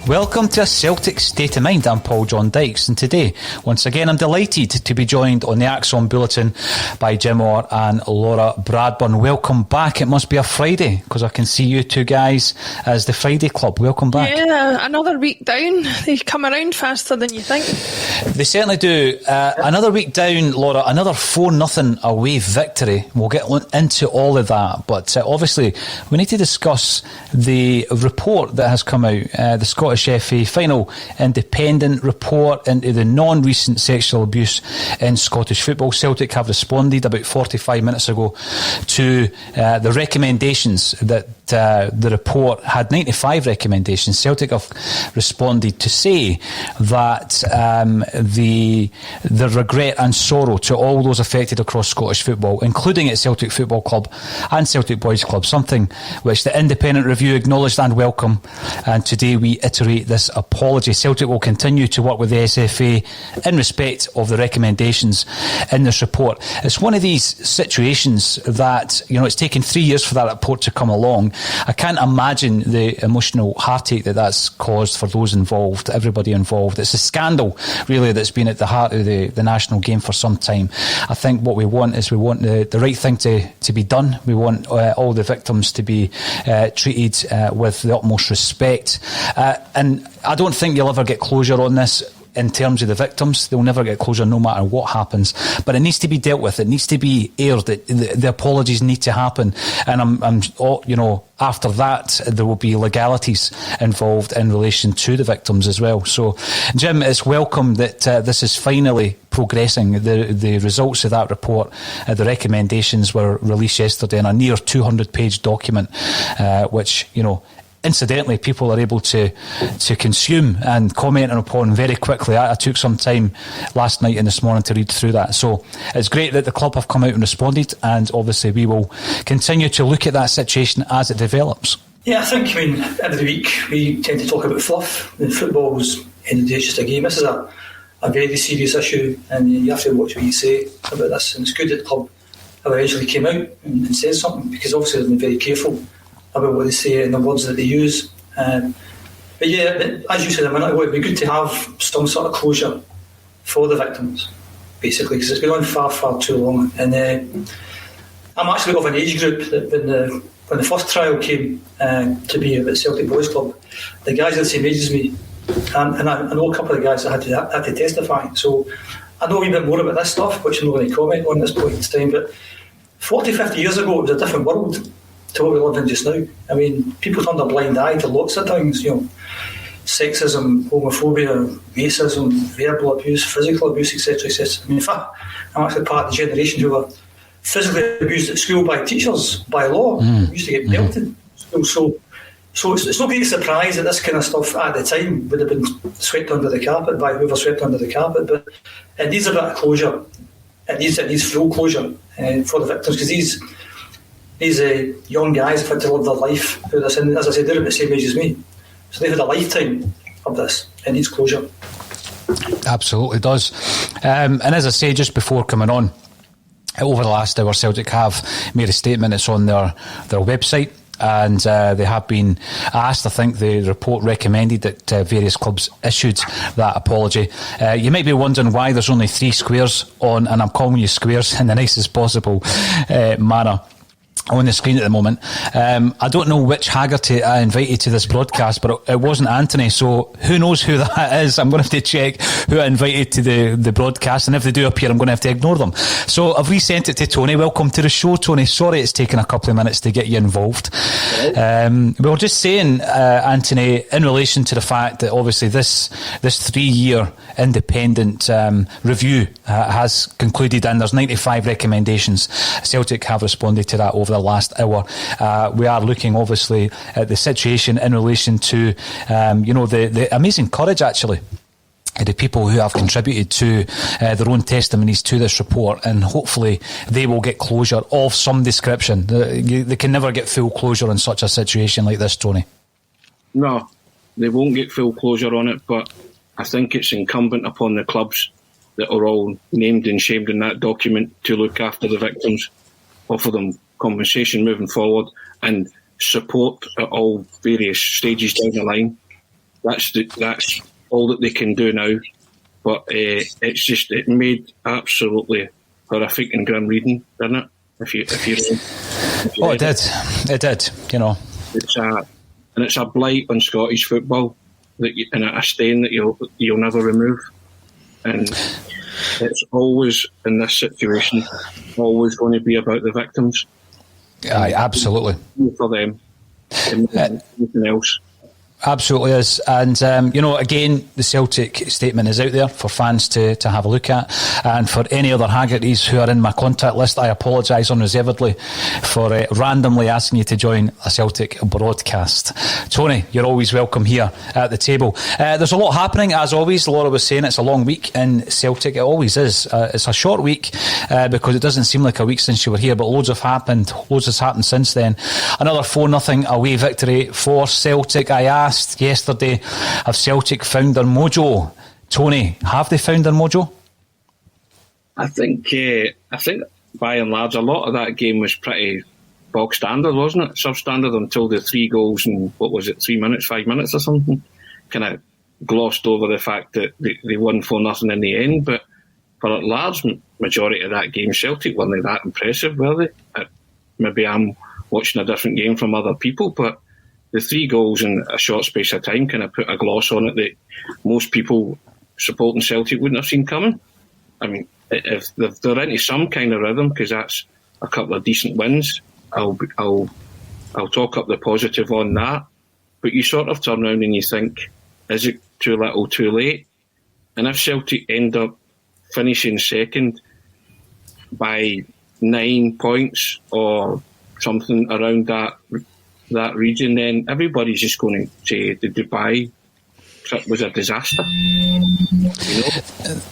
Welcome to a Celtic State of Mind. I'm John Dykes, and today, once again, I'm delighted to be joined on the Axon Bulletin by Jim Orr and Laura Bradburn. Welcome back. It must be a Friday, because I can see you two guys as the Friday Club. Welcome back. Yeah, another week down. They come around faster than you think. They certainly do. Another week down, Laura, another 4-0 away victory. We'll get into all of that, but obviously we need to discuss the report that has come out, the Scottish FA final independent report into the non-recent sexual abuse in Scottish football. Celtic have responded about 45 minutes ago to the recommendations that the report had. 95 recommendations. Celtic have responded to say that the regret and sorrow to all those affected across Scottish football, including at Celtic Football Club and Celtic Boys Club, something which the independent review acknowledged and welcome, and today we iterate this apology. Celtic will continue to work with the SFA in respect of the recommendations in this report. It's one of these situations that, you know, it's taken 3 years for that report to come along. I can't imagine the emotional heartache that that's caused for those involved, everybody involved. It's a scandal, really, that's been at the heart of the national game for some time. I think what we want is the right thing to be done. We want all the victims to be treated with the utmost respect. And I don't think you'll ever get closure on this. In terms of the victims, they'll never get closure no matter what happens. But it needs to be dealt with. It needs to be aired. The apologies need to happen. And after that, there will be legalities involved in relation to the victims as well. So, Jim, it's welcome that this is finally progressing. The results of that report, the recommendations were released yesterday in a near 200-page document, which, you know, incidentally, people are able to consume and comment upon very quickly. I took some time last night and this morning to read through that. So it's great that the club have come out and responded, and obviously we will continue to look at that situation as it develops. Yeah, I think, every week we tend to talk about fluff. Football's in the day, it's just a game. This is a very serious issue, and you have to watch what you say about this. And it's good that the club have eventually came out and said something, because obviously they've been very careful about what they say and the words that they use. But yeah, as you said a minute ago, it'd be good to have some sort of closure for the victims, basically, because it's been on far, far too long. And I'm actually of an age group that when the first trial came to be at Celtic Boys Club, the guys are the same age as me, and I know a couple of guys that had to testify. So I know a wee bit more about this stuff, which I'm not going to comment on at this point in time. But 40, 50 years ago, it was a different world to what we live in just now. I mean, people turned a blind eye to lots of things, you know, sexism, homophobia, racism, verbal abuse, physical abuse, etc., etc. I mean, in fact, I'm actually part of the generation who were physically abused at school by teachers, by law. We used to get belted at school. So it's no great surprise that this kind of stuff at the time would have been swept under the carpet by whoever swept under the carpet. But it needs a bit of closure. It needs full closure for the victims, because these young guys have had to live their life through this, and as I said, they're about the same age as me, so they've had a lifetime of this. It needs closure. Absolutely does. And as I say, just before coming on, over the last hour, Celtic have made a statement. It's on their website, and they have been asked. I think the report recommended that various clubs issued that apology. You might be wondering why there's only 3 squares on, and I'm calling you squares in the nicest possible manner. on the screen at the moment. I don't know which Haggerty I invited to this broadcast, but it wasn't Anthony, so who knows who that is. I'm going to have to check who I invited to the broadcast, and if they do appear, I'm going to have to ignore them. So I've resent it to Tony. Welcome to the show, Tony. Sorry it's taken a couple of minutes to get you involved. We were just saying, Anthony, in relation to the fact that obviously this 3-year independent review has concluded, and there's 95 recommendations. Celtic have responded to that over the last hour. We are looking obviously at the situation in relation to the amazing courage actually the people who have contributed to their own testimonies to this report, and hopefully they will get closure of some description. They can never get full closure in such a situation like this, Tony. No, they won't get full closure on it, but I think it's incumbent upon the clubs that are all named and shamed in that document to look after the victims, offer them compensation moving forward, and support at all various stages down the line. That's all that they can do now. But it made absolutely horrific and grim reading, didn't it? If you it did. You know, it's a blight on Scottish football and a stain that you'll never remove. And it's always in this situation, always going to be about the victims. Aye, absolutely. For them, and nothing else. Absolutely is. And, again, the Celtic statement is out there for fans to have a look at. And for any other Haggertys who are in my contact list, I apologise unreservedly for randomly asking you to join a Celtic broadcast. Tony, you're always welcome here at the table. There's a lot happening, as always. Laura was saying it's a long week in Celtic. It always is. It's a short week because it doesn't seem like a week since you were here, but loads has happened since then. Another 4-0 away victory for Celtic. I asked yesterday, have Celtic found their mojo? Tony, have they found their mojo? I think by and large a lot of that game was pretty bog standard, wasn't it? Substandard until the 3 goals in, 5 minutes or something, kind of glossed over the fact that they won 4-0 in the end. But for a large majority of that game, Celtic weren't that impressive, were they? Maybe I'm watching a different game from other people, but the 3 goals in a short space of time kind of put a gloss on it that most people supporting Celtic wouldn't have seen coming. I mean, if they're into some kind of rhythm, because that's a couple of decent wins, I'll talk up the positive on that. But you sort of turn around and you think, is it too little, too late? And if Celtic end up finishing second by 9 points or something around that region, then everybody's just going to say the Dubai trip was a disaster.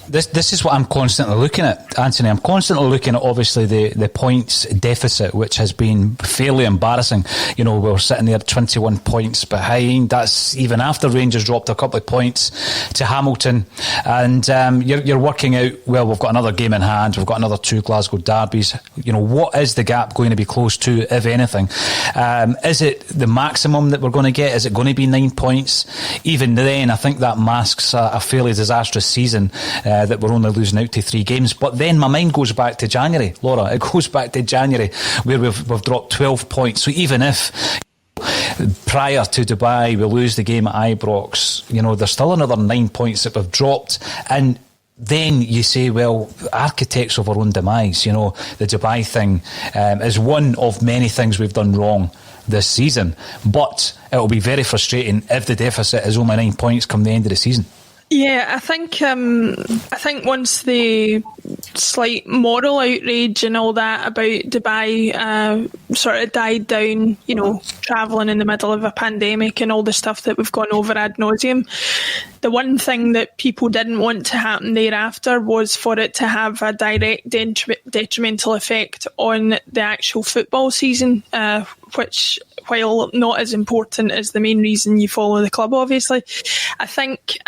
This is what I'm constantly looking at, Anthony. I'm constantly looking at obviously the points deficit, which has been fairly embarrassing. We're sitting there 21 points behind. That's even after Rangers dropped a couple of points to Hamilton. And you're working out, well, we've got another game in hand. We've got another 2 Glasgow derbies. What is the gap going to be close to, if anything? Is it the maximum that we're going to get? Is it going to be 9 points? Even then, I think that masks a fairly disastrous season that we're only losing out to 3 games. But then my mind goes back to January, Laura. It goes back to January where we've dropped 12 points. So even if prior to Dubai we lose the game at Ibrox, there's still another 9 points that we've dropped. And then you say, well, architects of our own demise. The Dubai thing is one of many things we've done wrong this season, but it'll be very frustrating if the deficit is only 9 points come the end of the season. Yeah, I think once the slight moral outrage and all that about Dubai sort of died down, travelling in the middle of a pandemic and all the stuff that we've gone over ad nauseum, the one thing that people didn't want to happen thereafter was for it to have a direct detrimental effect on the actual football season, which, while not as important as the main reason you follow the club, obviously, I think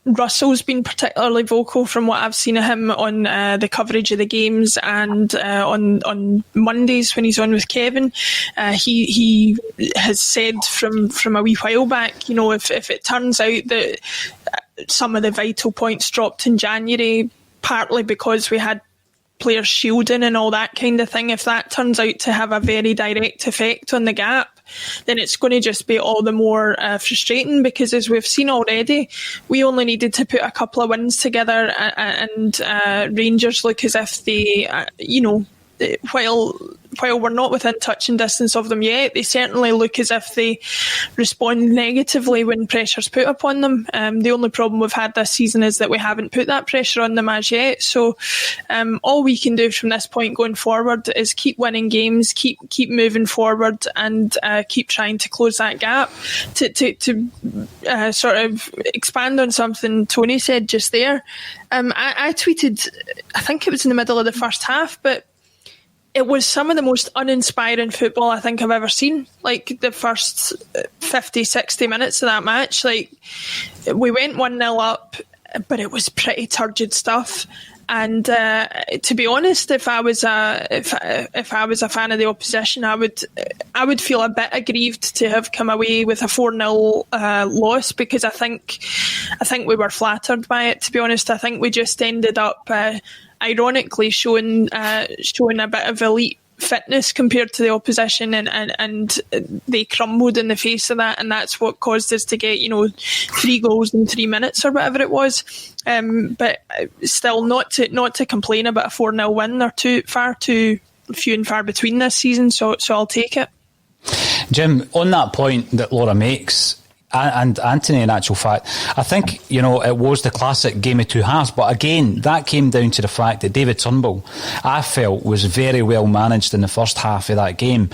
Russell's been particularly vocal from what I've seen of him on the coverage of the games and on Mondays when he's on with Kevin. He has said from a wee while back, if it turns out that some of the vital points dropped in January, partly because we had players shielding and all that kind of thing, if that turns out to have a very direct effect on the gap, then it's going to just be all the more frustrating, because as we've seen already, we only needed to put a couple of wins together, and Rangers look as if they, while we're not within touching distance of them yet, they certainly look as if they respond negatively when pressure's put upon them. The only problem we've had this season is that we haven't put that pressure on them as yet. So all we can do from this point going forward is keep winning games, keep moving forward, and keep trying to close that gap. To sort of expand on something Tony said just there, I tweeted, I think it was in the middle of the first half, but it was some of the most uninspiring football I think I've ever seen. Like the first 50, 60 minutes of that match, like we went 1-0 up, but it was pretty turgid stuff. And to be honest, if I was a fan of the opposition, I would feel a bit aggrieved to have come away with a 4-0 loss, because I think we were flattered by it. To be honest, I think we just ended up ironically showing a bit of elite fitness compared to the opposition, and they crumbled in the face of that, and that's what caused us to get 3 goals in 3 minutes or whatever it was. But still, not to complain about a 4-0 win. They're far too few and far between this season, so I'll take it. Jim, on that point that Laura makes, and Anthony, in actual fact, I think, it was the classic game of two halves. But again, that came down to the fact that David Turnbull, I felt, was very well managed in the first half of that game.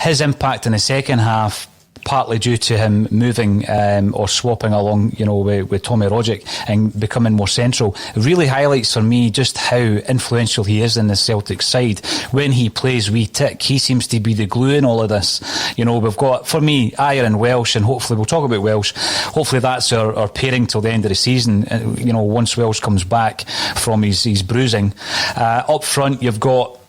His impact in the second half, partly due to him moving or swapping along, with Tommy Rogic and becoming more central, really highlights for me just how influential he is in the Celtic side. When he plays, we tick. He seems to be the glue in all of this. We've got, for me, Ayer and Welsh, and hopefully we'll talk about Welsh. Hopefully that's our pairing till the end of the season. Once Welsh comes back from his bruising. Up front, you've got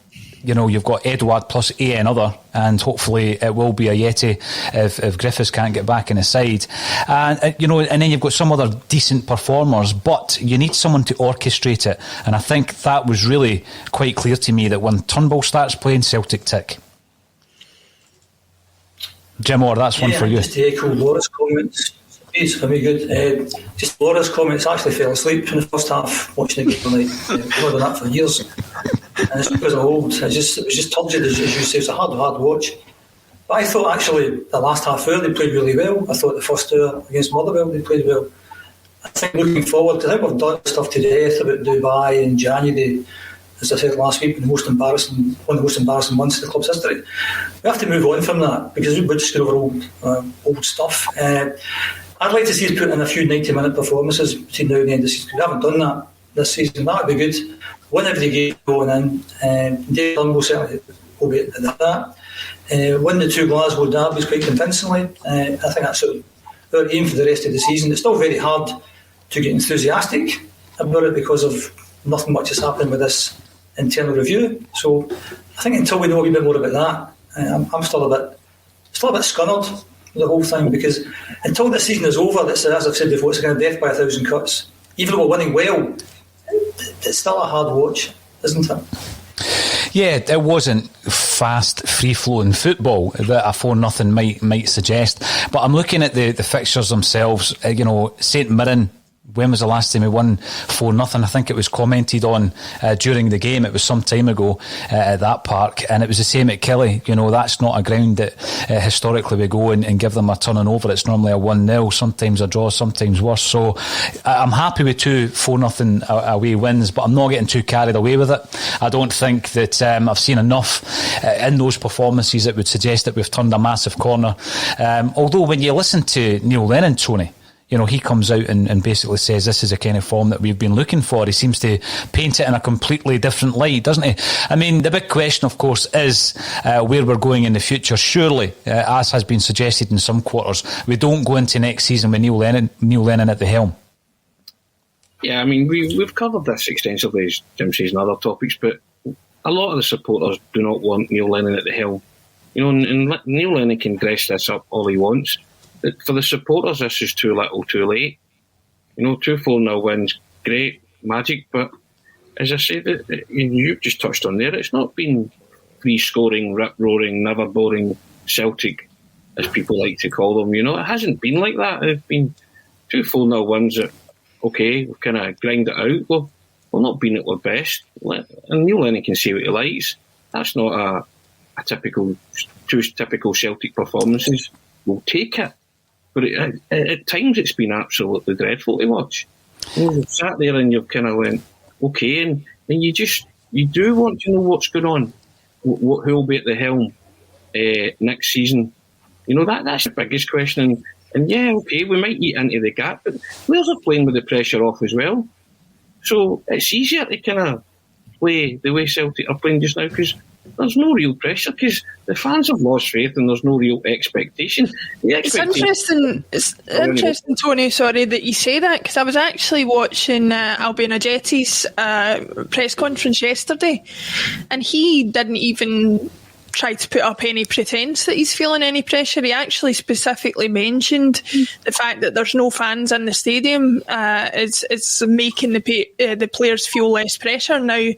Edouard plus another, and hopefully it will be a Yeti if Griffiths can't get back in the side. And then you've got some other decent performers, but you need someone to orchestrate it. And I think that was really quite clear to me, that when Turnbull starts playing, Celtic tick. Jim Orr, that's one for you. Just to echo Laura's comments. It's very good. Just Laura's comments, I actually fell asleep in the first half watching the game. I've done that for years. And it's because I'm old. It was just turgid, as you say. It's a hard watch. But I thought actually the last half hour they played really well. I thought the first hour against Motherwell they played well. I think looking forward, I think we've done stuff to death about Dubai and January, as I said last week, one of the most embarrassing months in the club's history. We have to move on from that, because we're just going over old stuff. I'd like to see us put in a few 90-minute performances between now and the end of the season. We haven't done that this season. That would be good. Win every game going in. David Turnbull certainly will be at that. Win the 2 Glasgow derbies quite convincingly. I think that's our aim for the rest of the season. It's still very hard to get enthusiastic about it, because of nothing much has happened with this internal review. So I think until we know a wee bit more about that, I'm still a bit scunnered with the whole thing, because until this season is over, as I've said before, it's a kind of death by 1,000 cuts. Even though we're winning well, it's still a hard watch, isn't it? Yeah, it wasn't fast, free-flowing football that a 4-0 might suggest. But I'm looking at the fixtures themselves. St Mirren, when was the last time we won 4-0? I think it was commented on during the game. It was some time ago at that park, and it was the same at Killie. That's not a ground that historically we go and give them a turning over. It's normally a 1-0, sometimes a draw, sometimes worse. So I'm happy with 2 4-0 away wins, but I'm not getting too carried away with it. I don't think that I've seen enough in those performances that would suggest that we've turned a massive corner. Although when you listen to Neil Lennon, Tony, he comes out and basically says this is the kind of form that we've been looking for. He seems to paint it in a completely different light, doesn't he? I mean, the big question, of course, is where we're going in the future. Surely, as has been suggested in some quarters, we don't go into next season with Neil Lennon at the helm. Yeah, I mean, we've covered this extensively, as Jim says, in other topics, but a lot of the supporters do not want Neil Lennon at the helm. And Neil Lennon can dress this up all he wants. For the supporters, this is too little, too late. 2 4-0 wins, great, magic, but as I said, you've just touched on there, it's not been free-scoring, rip-roaring, never-boring Celtic, as people like to call them. It hasn't been like that. It's been 2 4-0 wins that, okay, we've kind of grind it out. Well, we're not been at our best. And Neil Lennon can say what he likes. That's not a typical, 2 typical Celtic performances. We'll take it. But at times it's been absolutely dreadful to watch. You've sat there and you've kind of went, okay, and you do want to know what's going on. Who'll be at the helm next season? That's the biggest question. And yeah, okay, we might eat into the gap, but Wales are playing with the pressure off as well. So it's easier to kind of play the way Celtic are playing just now because there's no real pressure because the fans have lost faith and there's no real expectation. It's interesting, Tony, sorry, that you say that because I was actually watching Albion Ajetti's press conference yesterday and he didn't even try to put up any pretense that he's feeling any pressure. He actually specifically mentioned the fact that there's no fans in the stadium is making the players feel less pressure. Now,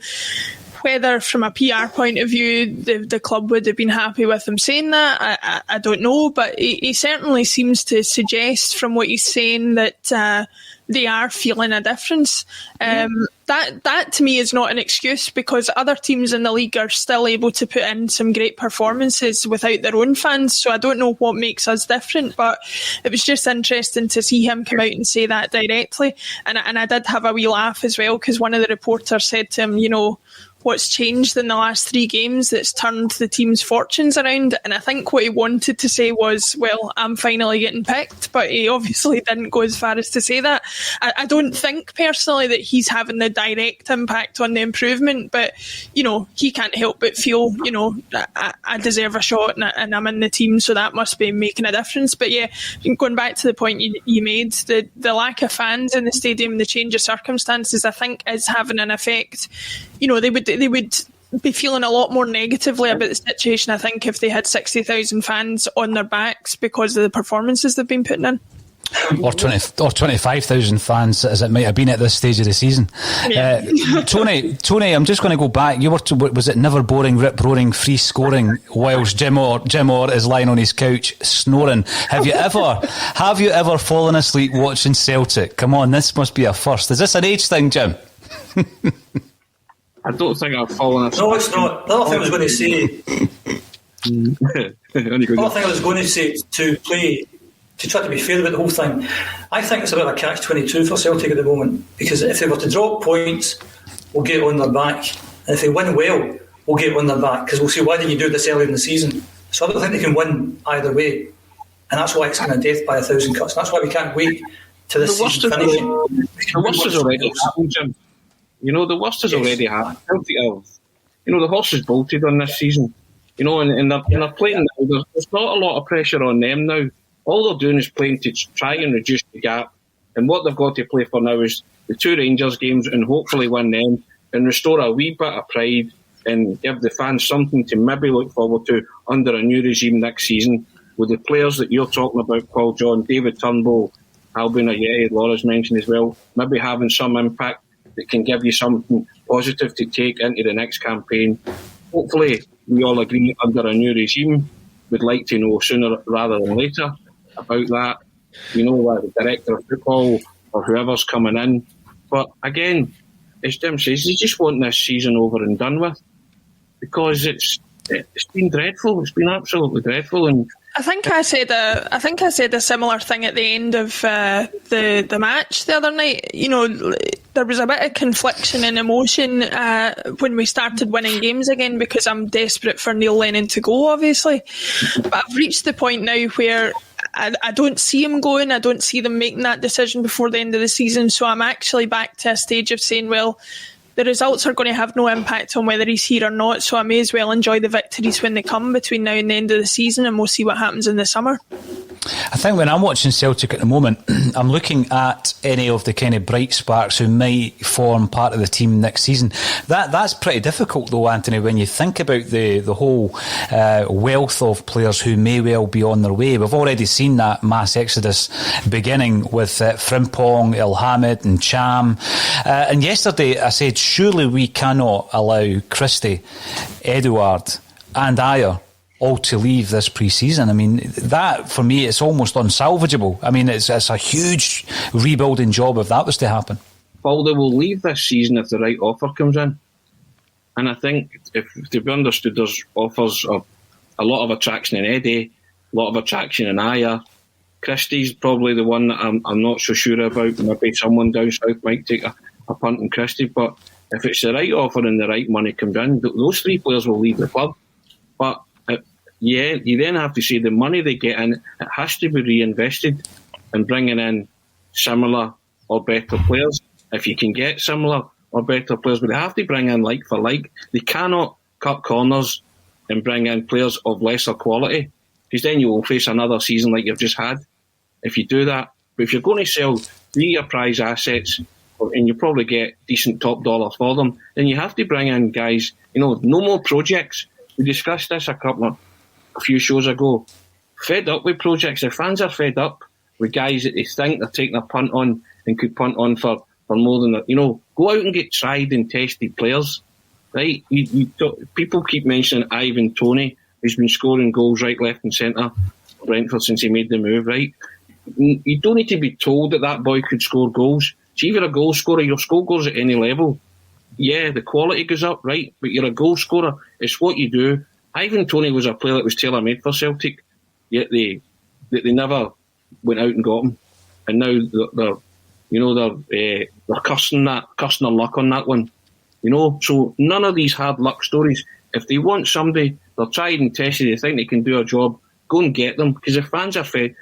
whether from a PR point of view the club would have been happy with him saying that, I don't know, but he certainly seems to suggest from what he's saying that they are feeling a difference. That to me is not an excuse because other teams in the league are still able to put in some great performances without their own fans, so I don't know what makes us different, but it was just interesting to see him come out and say that directly, and I did have a wee laugh as well because one of the reporters said to him, what's changed in the last 3 games that's turned the team's fortunes around, and I think what he wanted to say was, well, I'm finally getting picked, but he obviously didn't go as far as to say that. I don't think personally that he's having the direct impact on the improvement, but he can't help but feel I deserve a shot and I'm in the team, so that must be making a difference. But yeah, going back to the point you made, the lack of fans in the stadium, the change of circumstances, I think is having an effect. They would be feeling a lot more negatively about the situation, I think, if they had 60,000 fans on their backs because of the performances they've been putting in. Or 25,000 fans, as it might have been at this stage of the season. Yeah. Tony, I'm just going to go back. You were was it never boring, rip-roaring, free-scoring whilst Jim Orr is lying on his couch snoring? Have you ever fallen asleep watching Celtic? Come on, this must be a first. Is this an age thing, Jim? I don't think I've fallen asleep. No, it's not. The other thing I was going to say, to try to be fair about the whole thing, I think it's a bit of a catch-22 for Celtic at the moment, because if they were to drop points, we'll get on their back, and if they win well, we'll get on their back, because we'll say, why didn't you do this earlier in the season? So I don't think they can win either way, and that's why it's kind of death by 1,000 cuts, and that's why we can't wait to this season finishing. The worst has already happened, Jim. The worst has already happened. The horse is bolted on this season. And they're playing now. There's not a lot of pressure on them now. All they're doing is playing to try and reduce the gap. And what they've got to play for now is the 2 Rangers games and hopefully win them and restore a wee bit of pride and give the fans something to maybe look forward to under a new regime next season with the players that you're talking about, Paul John, David Turnbull, Albion Ajetти, Laura's mentioned as well, maybe having some impact that can give you something positive to take into the next campaign. Hopefully, we all agree under a new regime. We'd like to know sooner rather than later about that. The director of football or whoever's coming in. But again, as Jim says, you just want this season over and done with because it's been dreadful. It's been absolutely dreadful, and I think I said a similar thing at the end of the match the other night. There was a bit of confliction and emotion when we started winning games again because I'm desperate for Neil Lennon to go, obviously. But I've reached the point now where I don't see him going. I don't see them making that decision before the end of the season. So I'm actually back to a stage of saying, well, the results are going to have no impact on whether he's here or not, so I may as well enjoy the victories when they come between now and the end of the season, and we'll see what happens in the summer. I think when I'm watching Celtic at the moment, I'm looking at any of the kind of bright sparks who might form part of the team next season. That's pretty difficult though, Anthony, when you think about the whole wealth of players who may well be on their way. We've already seen that mass exodus beginning with Frimpong, Ilhamid and Cham. And yesterday I said, surely we cannot allow Christie, Edouard and Ayer all to leave this pre-season. I mean, that for me, it's almost unsalvageable. I mean, it's a huge rebuilding job if that was to happen. Well, they will leave this season if the right offer comes in. And I think, if to be understood, there's offers of a lot of attraction in Eddie, a lot of attraction in Ayer. Christie's probably the one that I'm not so sure about. Maybe someone down south might take a punt on Christie. But if it's the right offer and the right money comes in, those three players will leave the club. But yeah, you then have to say the money they get in, it has to be reinvested in bringing in similar or better players. If you can get similar or better players, but they have to bring in like for like. They cannot cut corners and bring in players of lesser quality, because then you will face another season like you've just had if you do that. But if you're going to sell 3-year prize assets and you probably get decent top dollar for them, then you have to bring in guys, no more projects. We discussed this a few shows ago. Fed up with projects. The fans are fed up with guys that they think they're taking a punt on and could punt on for more than go out and get tried and tested players, right? People keep mentioning Ivan Toney, who's been scoring goals right, left and centre for Brentford since he made the move, right? You don't need to be told that boy could score goals. So if you're a goal scorer, you'll score goals at any level. Yeah, the quality goes up, right? But you're a goal scorer. It's what you do. Ivan Toney was a player that was tailor-made for Celtic, yet they never went out and got him, and now they're cursing their luck on that one, So none of these hard luck stories. If they want somebody, they're tried and tested, they think they can do a job, go and get them, because the fans are fed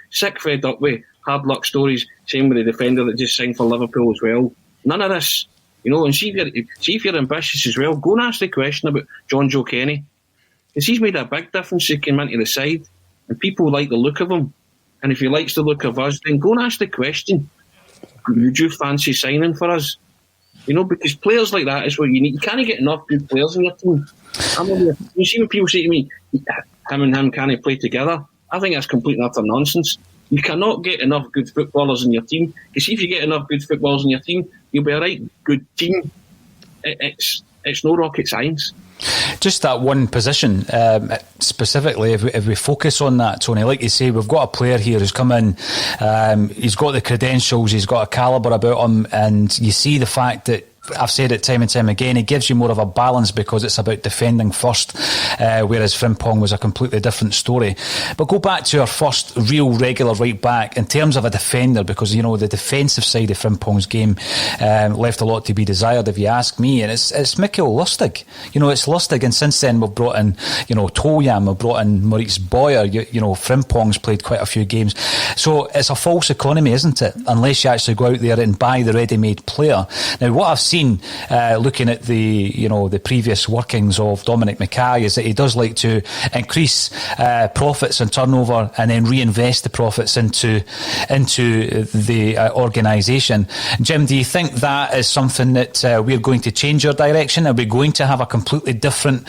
up with hard luck stories. Same with the defender that just signed for Liverpool as well. None of this, And see if you're ambitious as well, go and ask the question about John Joe Kenny. Because he's made a big difference. He came into the side and people like the look of him. And if he likes the look of us, then go and ask the question, would you fancy signing for us? Because players like that is what you need. You can't get enough good players in your team. You see when people say to me, him and him can't play together, I think that's complete and utter nonsense. You cannot get enough good footballers in your team. Because if you get enough good footballers in your team, you'll be a right good team. It's no rocket science. Just that one position, specifically, if we focus on that, Tony, like you say, we've got a player here who's come in, he's got the credentials, he's got a calibre about him, and you see the fact that, I've said it time and time again, it gives you more of a balance because it's about defending first, whereas Frimpong was a completely different story. But go back to our first real regular right back in terms of a defender, because the defensive side of Frimpong's game left a lot to be desired, if you ask me, and it's Mikael Lustig. It's Lustig, and since then we've brought in Toljam, we've brought in Maurice Boyer. Frimpong's played quite a few games, so it's a false economy, isn't it, unless you actually go out there and buy the ready-made player. Now what I've seen, looking at the previous workings of Dominic Mackay, is that he does like to increase profits and turnover and then reinvest the profits into the organisation. Jim, do you think that is something that we're going to change our direction? Are we going to have a completely different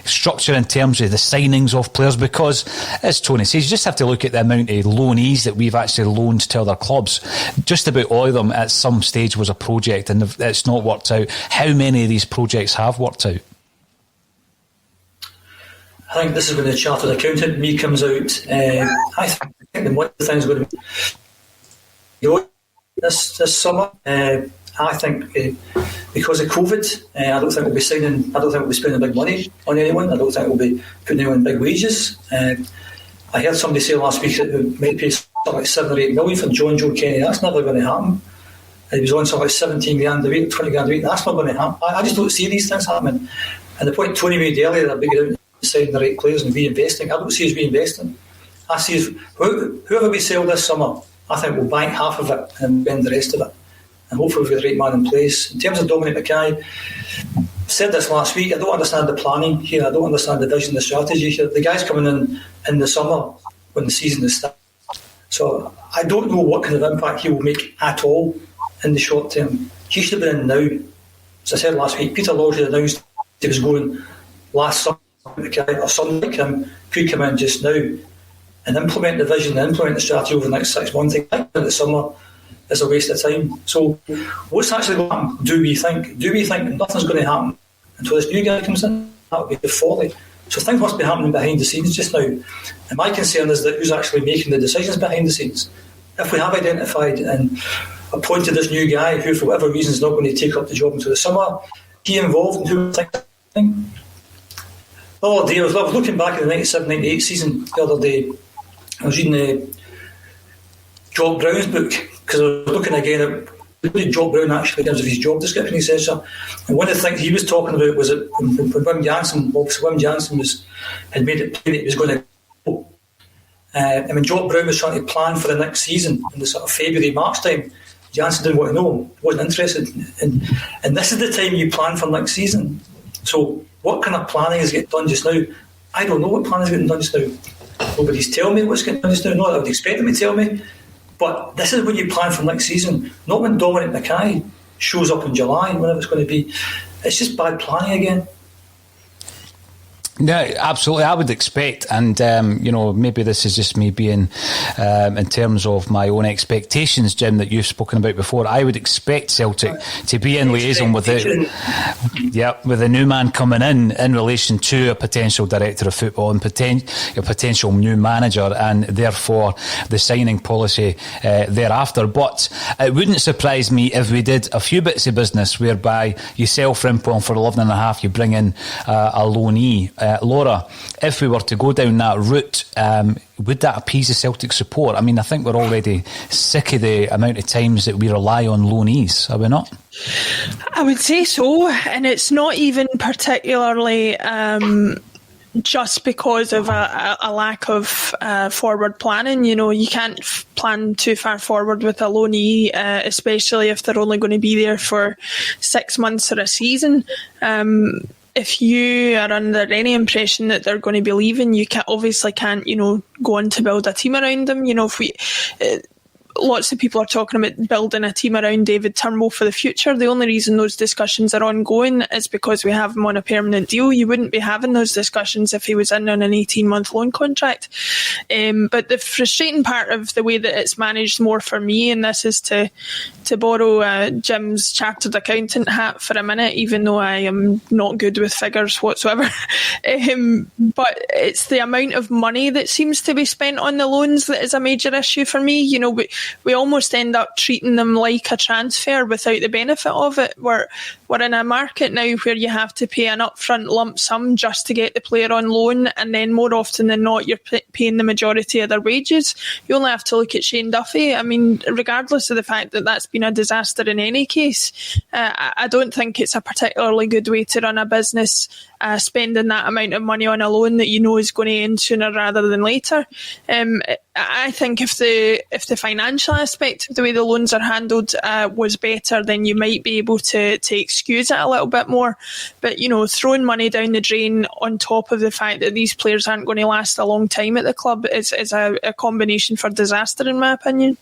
structure in terms of the signings of players? Because, as Tony says, you just have to look at the amount of loanees that we've actually loaned to other clubs. Just about all of them at some stage was a project, and it's not worked out. How many of these projects have worked out? I think this is when the chartered accountant me comes out. I think one of the things going to be this summer. I think because of COVID, I don't think we'll be signing. I don't think we'll be spending big money on anyone. I don't think we'll be putting anyone big wages. I heard somebody say last week that we might pay something like 7 or 8 million for John Joe Kenny. That's never going to happen. He was on something like 17 grand a week, 20 grand a week. That's not going to happen. I just don't see these things happening. And the point Tony made earlier about getting out and signing the right players and reinvesting, I don't see us reinvesting. I see us, whoever we sell this summer, I think we'll bank half of it and spend the rest of it. And hopefully we've got the right man in place. In terms of Dominic Mackay, I said this last week, I don't understand the planning here. I don't understand the vision, the strategy here. The guy's coming in the summer when the season is started. So I don't know what kind of impact he will make at all in the short term. He should have been in now. As I said last week, Peter Lawes had announced he was going last summer, or someone like him could come in just now and implement the vision and implement the strategy over the next 6 months. I think the summer is a waste of time. So what's actually going to happen, do we think? Do we think nothing's going to happen until this new guy comes in? That would be the folly. So things must be happening behind the scenes just now. And my concern is that who's actually making the decisions behind the scenes? If we have identified and appointed this new guy who, for whatever reason, is not going to take up the job until the summer, he involved in who thinks? Oh dear, I was looking back at the 97-98 season the other day. I was reading Jock Brown's book, because I was looking again at what did Jock Brown actually in terms of his job description, etc. And one of the things he was talking about was that when Wim Jansen had made it clear that he was going to go. And when Jock Brown was trying to plan for the next season in the sort of February, March time, Jansen didn't want to know, wasn't interested. And this is the time you plan for next season. So what kind of planning is getting done just now? I don't know what planning is getting done just now. Nobody's telling me what's getting done just now. Not that I would expect them to tell me. But this is when you plan for next season, not when Dominic Mackay shows up in July, whenever it's going to be. It's just bad planning again. Yeah, absolutely. I would expect, and maybe this is just me being, in terms of my own expectations, Jim, that you've spoken about before. I would expect Celtic to be in liaison with the new man coming in relation to a potential director of football and a potential new manager, and therefore the signing policy thereafter. But it wouldn't surprise me if we did a few bits of business whereby you sell Frimpong for 11.5, you bring in a loanee. Laura, if we were to go down that route, would that appease the Celtic support? I mean, I think we're already sick of the amount of times that we rely on loanees, are we not? I would say so, and it's not even particularly just because of a lack of forward planning. You know, you can't plan too far forward with a loanee, especially if they're only going to be there for 6 months or a season. If you are under any impression that they're going to be leaving, you obviously can't, go on to build a team around them. If we... lots of people are talking about building a team around David Turnbull for the future. The only reason those discussions are ongoing is because we have him on a permanent deal. You wouldn't be having those discussions if he was in on an 18-month loan contract. But the frustrating part of the way that it's managed more for me, and this is to borrow Jim's chartered accountant hat for a minute, even though I am not good with figures whatsoever, but it's the amount of money that seems to be spent on the loans that is a major issue for me. We almost end up treating them like a transfer without the benefit of it. We're in a market now where you have to pay an upfront lump sum just to get the player on loan, and then more often than not you're paying the majority of their wages. You only have to look at Shane Duffy. I mean, regardless of the fact that that's been a disaster in any case, I don't think it's a particularly good way to run a business, spending that amount of money on a loan that is going to end sooner rather than later. I think if the financial aspect of the way the loans are handled was better, then you might be able to excuse it a little bit more. But, throwing money down the drain on top of the fact that these players aren't going to last a long time at the club is a combination for disaster, in my opinion.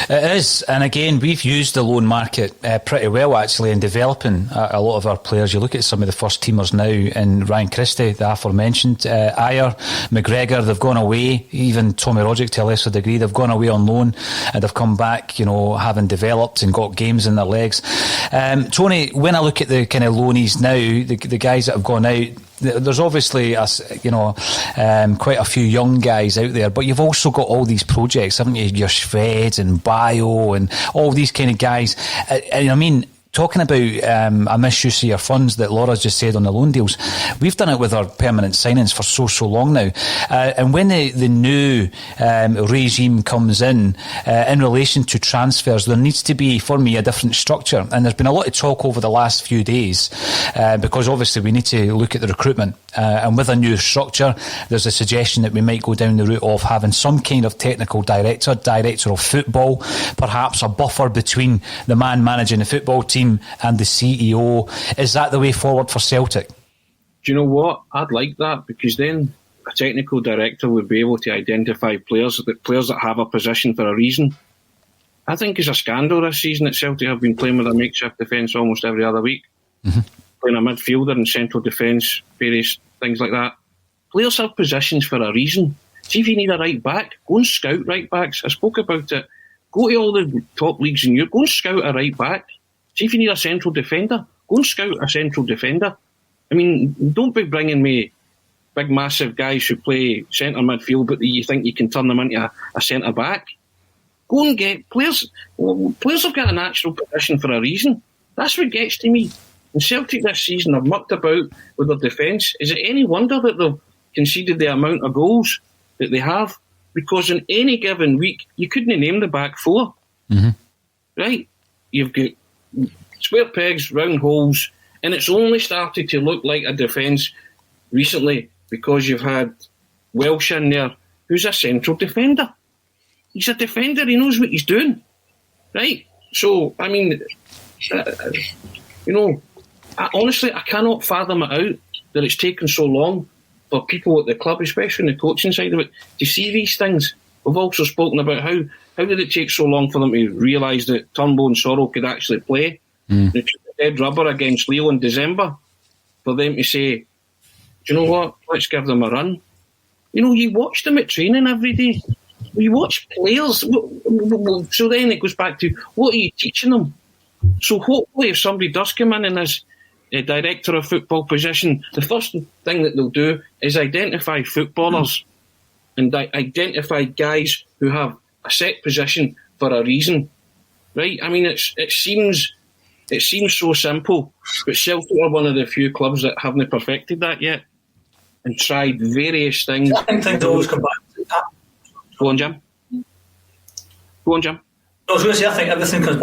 It is, and again, we've used the loan market pretty well actually in developing a lot of our players. You look at some of the first teamers now in Ryan Christie, the aforementioned, Ayer, McGregor, they've gone away, even Tommy Roderick to a lesser degree, they've gone away on loan and they've come back, having developed and got games in their legs. Tony, when I look at the kind of loanees now, the guys that have gone out, there's obviously quite a few young guys out there, but you've also got all these projects, haven't you? Your Shved and Bio and all these kind of guys. And I mean, talking about a misuse of your funds that Laura's just said on the loan deals, we've done it with our permanent signings for so long now. And when the new regime comes in relation to transfers, there needs to be, for me, a different structure. And there's been a lot of talk over the last few days because obviously we need to look at the recruitment. And with a new structure, there's a suggestion that we might go down the route of having some kind of technical director of football, perhaps a buffer between the man managing the football team and the CEO. Is that the way forward for Celtic? Do you know what? I'd like that, because then a technical director would be able to identify players that have a position for a reason. I think it's a scandal this season that Celtic have been playing with a makeshift defence almost every other week. Playing a midfielder in central defence, various things like that. Players have positions for a reason. See if you need a right back, go and scout right backs. I spoke about it. Go to all the top leagues in Europe, go and scout a right back. See if you need a central defender, go and scout a central defender. I mean, don't be bringing me big massive guys who play centre midfield but you think you can turn them into a centre back. Go and get players. Players have got a natural position for a reason. That's what gets to me. And Celtic this season have mucked about with their defence. Is it any wonder that they've conceded the amount of goals that they have? Because in any given week, you couldn't name the back four. Right? You've got square pegs, round holes, and it's only started to look like a defence recently because you've had Welsh in there, who's a central defender. He's a defender, he knows what he's doing. Right? So, I mean, honestly, I cannot fathom it out that it's taken so long for people at the club, especially on the coaching side of it, to see these things. We've also spoken about how did it take so long for them to realise that Turnbull and Sorrell could actually play. They took the dead rubber against Leo in December for them to say, do you know what, let's give them a run. You watch them at training every day. You watch players. So then it goes back to, what are you teaching them? So hopefully if somebody does come in this director of football position, the first thing that they'll do is identify footballers and identify guys who have a set position for a reason. Right? I mean, it seems so simple, but Celtic are one of the few clubs that haven't perfected that yet and tried various things. I think things always come back to that. Go on, Jim. I was going to say, I think everything comes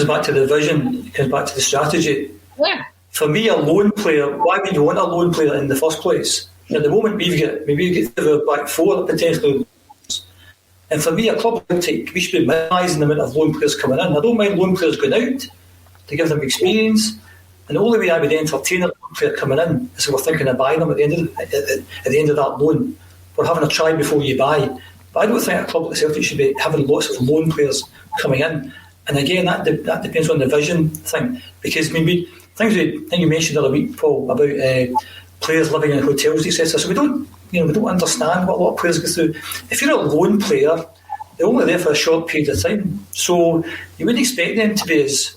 back to the vision, comes back to the strategy. Yeah. For me, a loan player, why would you want a loan player in the first place? At the moment, we get the back four potentially. And for me, a club like Celtic, we should be minimising the amount of loan players coming in. I don't mind loan players going out to give them experience. And the only way I would entertain a loan player coming in is if we're thinking of buying them at the end of that loan. We're having a try before you buy. But I don't think a club like Celtic should be having lots of loan players coming in. And again, that depends on the vision thing. Because maybe things you mentioned the other week, Paul, about players living in hotels, etc. So we don't understand what a lot of players go through. If you're a loan player, they're only there for a short period of time. So you wouldn't expect them to be as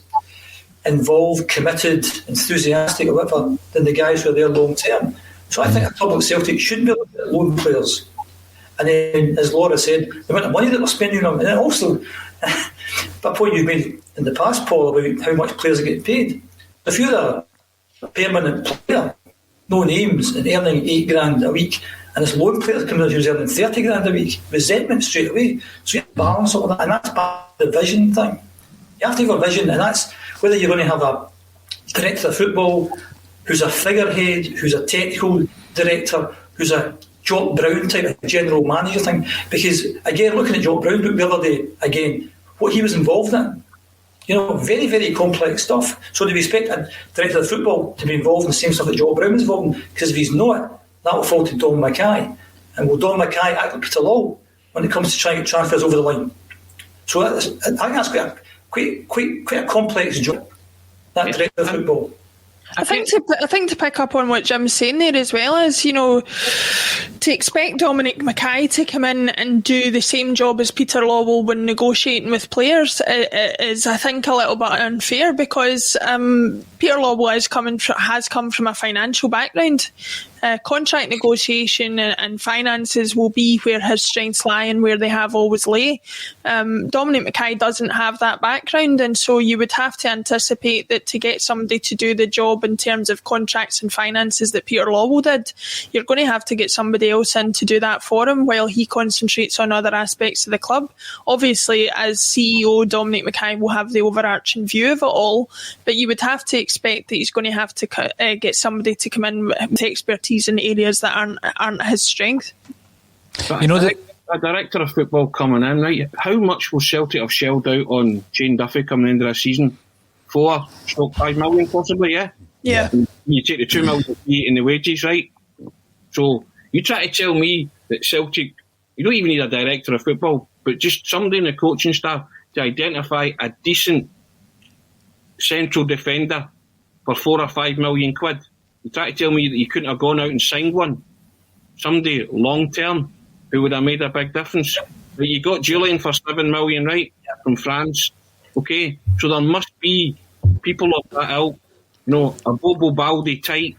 involved, committed, enthusiastic or whatever than the guys who are there long term. So I think a club like Celtic should be looking at loan players. And then, as Laura said, the amount of money that they're spending on them. And then also, that point you've made in the past, Paul, about how much players are getting paid. If you're a permanent player, no names, and earning $8,000 a week, and this loan player coming in who's earning $30,000 a week, resentment straight away. So you have to balance all that, and that's part of the vision thing. You have to have a vision, and that's whether you're going to have a director of football who's a figurehead, who's a technical director, who's a Jock Brown type of general manager thing. Because, again, looking at Jock Brown the other day, again, what he was involved in, very, very complex stuff. So do we expect a director of football to be involved in the same stuff that Jock Brown was involved in? Because if he's not, that will fall to Don Mackay. And will Don Mackay act like Peter Law when it comes to trying to get transfers over the line? So I think that's quite a complex job, that director of football. I think to pick up on what Jim's saying there as well is, to expect Dominic Mackay to come in and do the same job as Peter Lawwell when negotiating with players is, I think, a little bit unfair because Peter Lawwell has come from a financial background. Contract negotiation and finances will be where his strengths lie and where they have always lay. Dominic Mackay doesn't have that background, and so you would have to anticipate that to get somebody to do the job in terms of contracts and finances that Peter Lawwell did, you're going to have to get somebody else in to do that for him while he concentrates on other aspects of the club. Obviously, as CEO, Dominic Mackay will have the overarching view of it all, but you would have to expect that he's going to have to get somebody to come in with expertise in areas that aren't his strength. A director of football coming in, right? How much will Celtic have shelled out on Shane Duffy coming into this season? 4-5 million possibly, yeah? Yeah. You take the 2 million in the wages, right? So You try to tell me that Celtic, you don't even need a director of football, but just somebody in the coaching staff to identify a decent central defender for 4 or 5 million quid. You try to tell me that you couldn't have gone out and signed one, somebody long term who would have made a big difference. But you got Julian for 7 million, right, from France. Okay, so there must be people of that ilk, a Bobo Baldi type.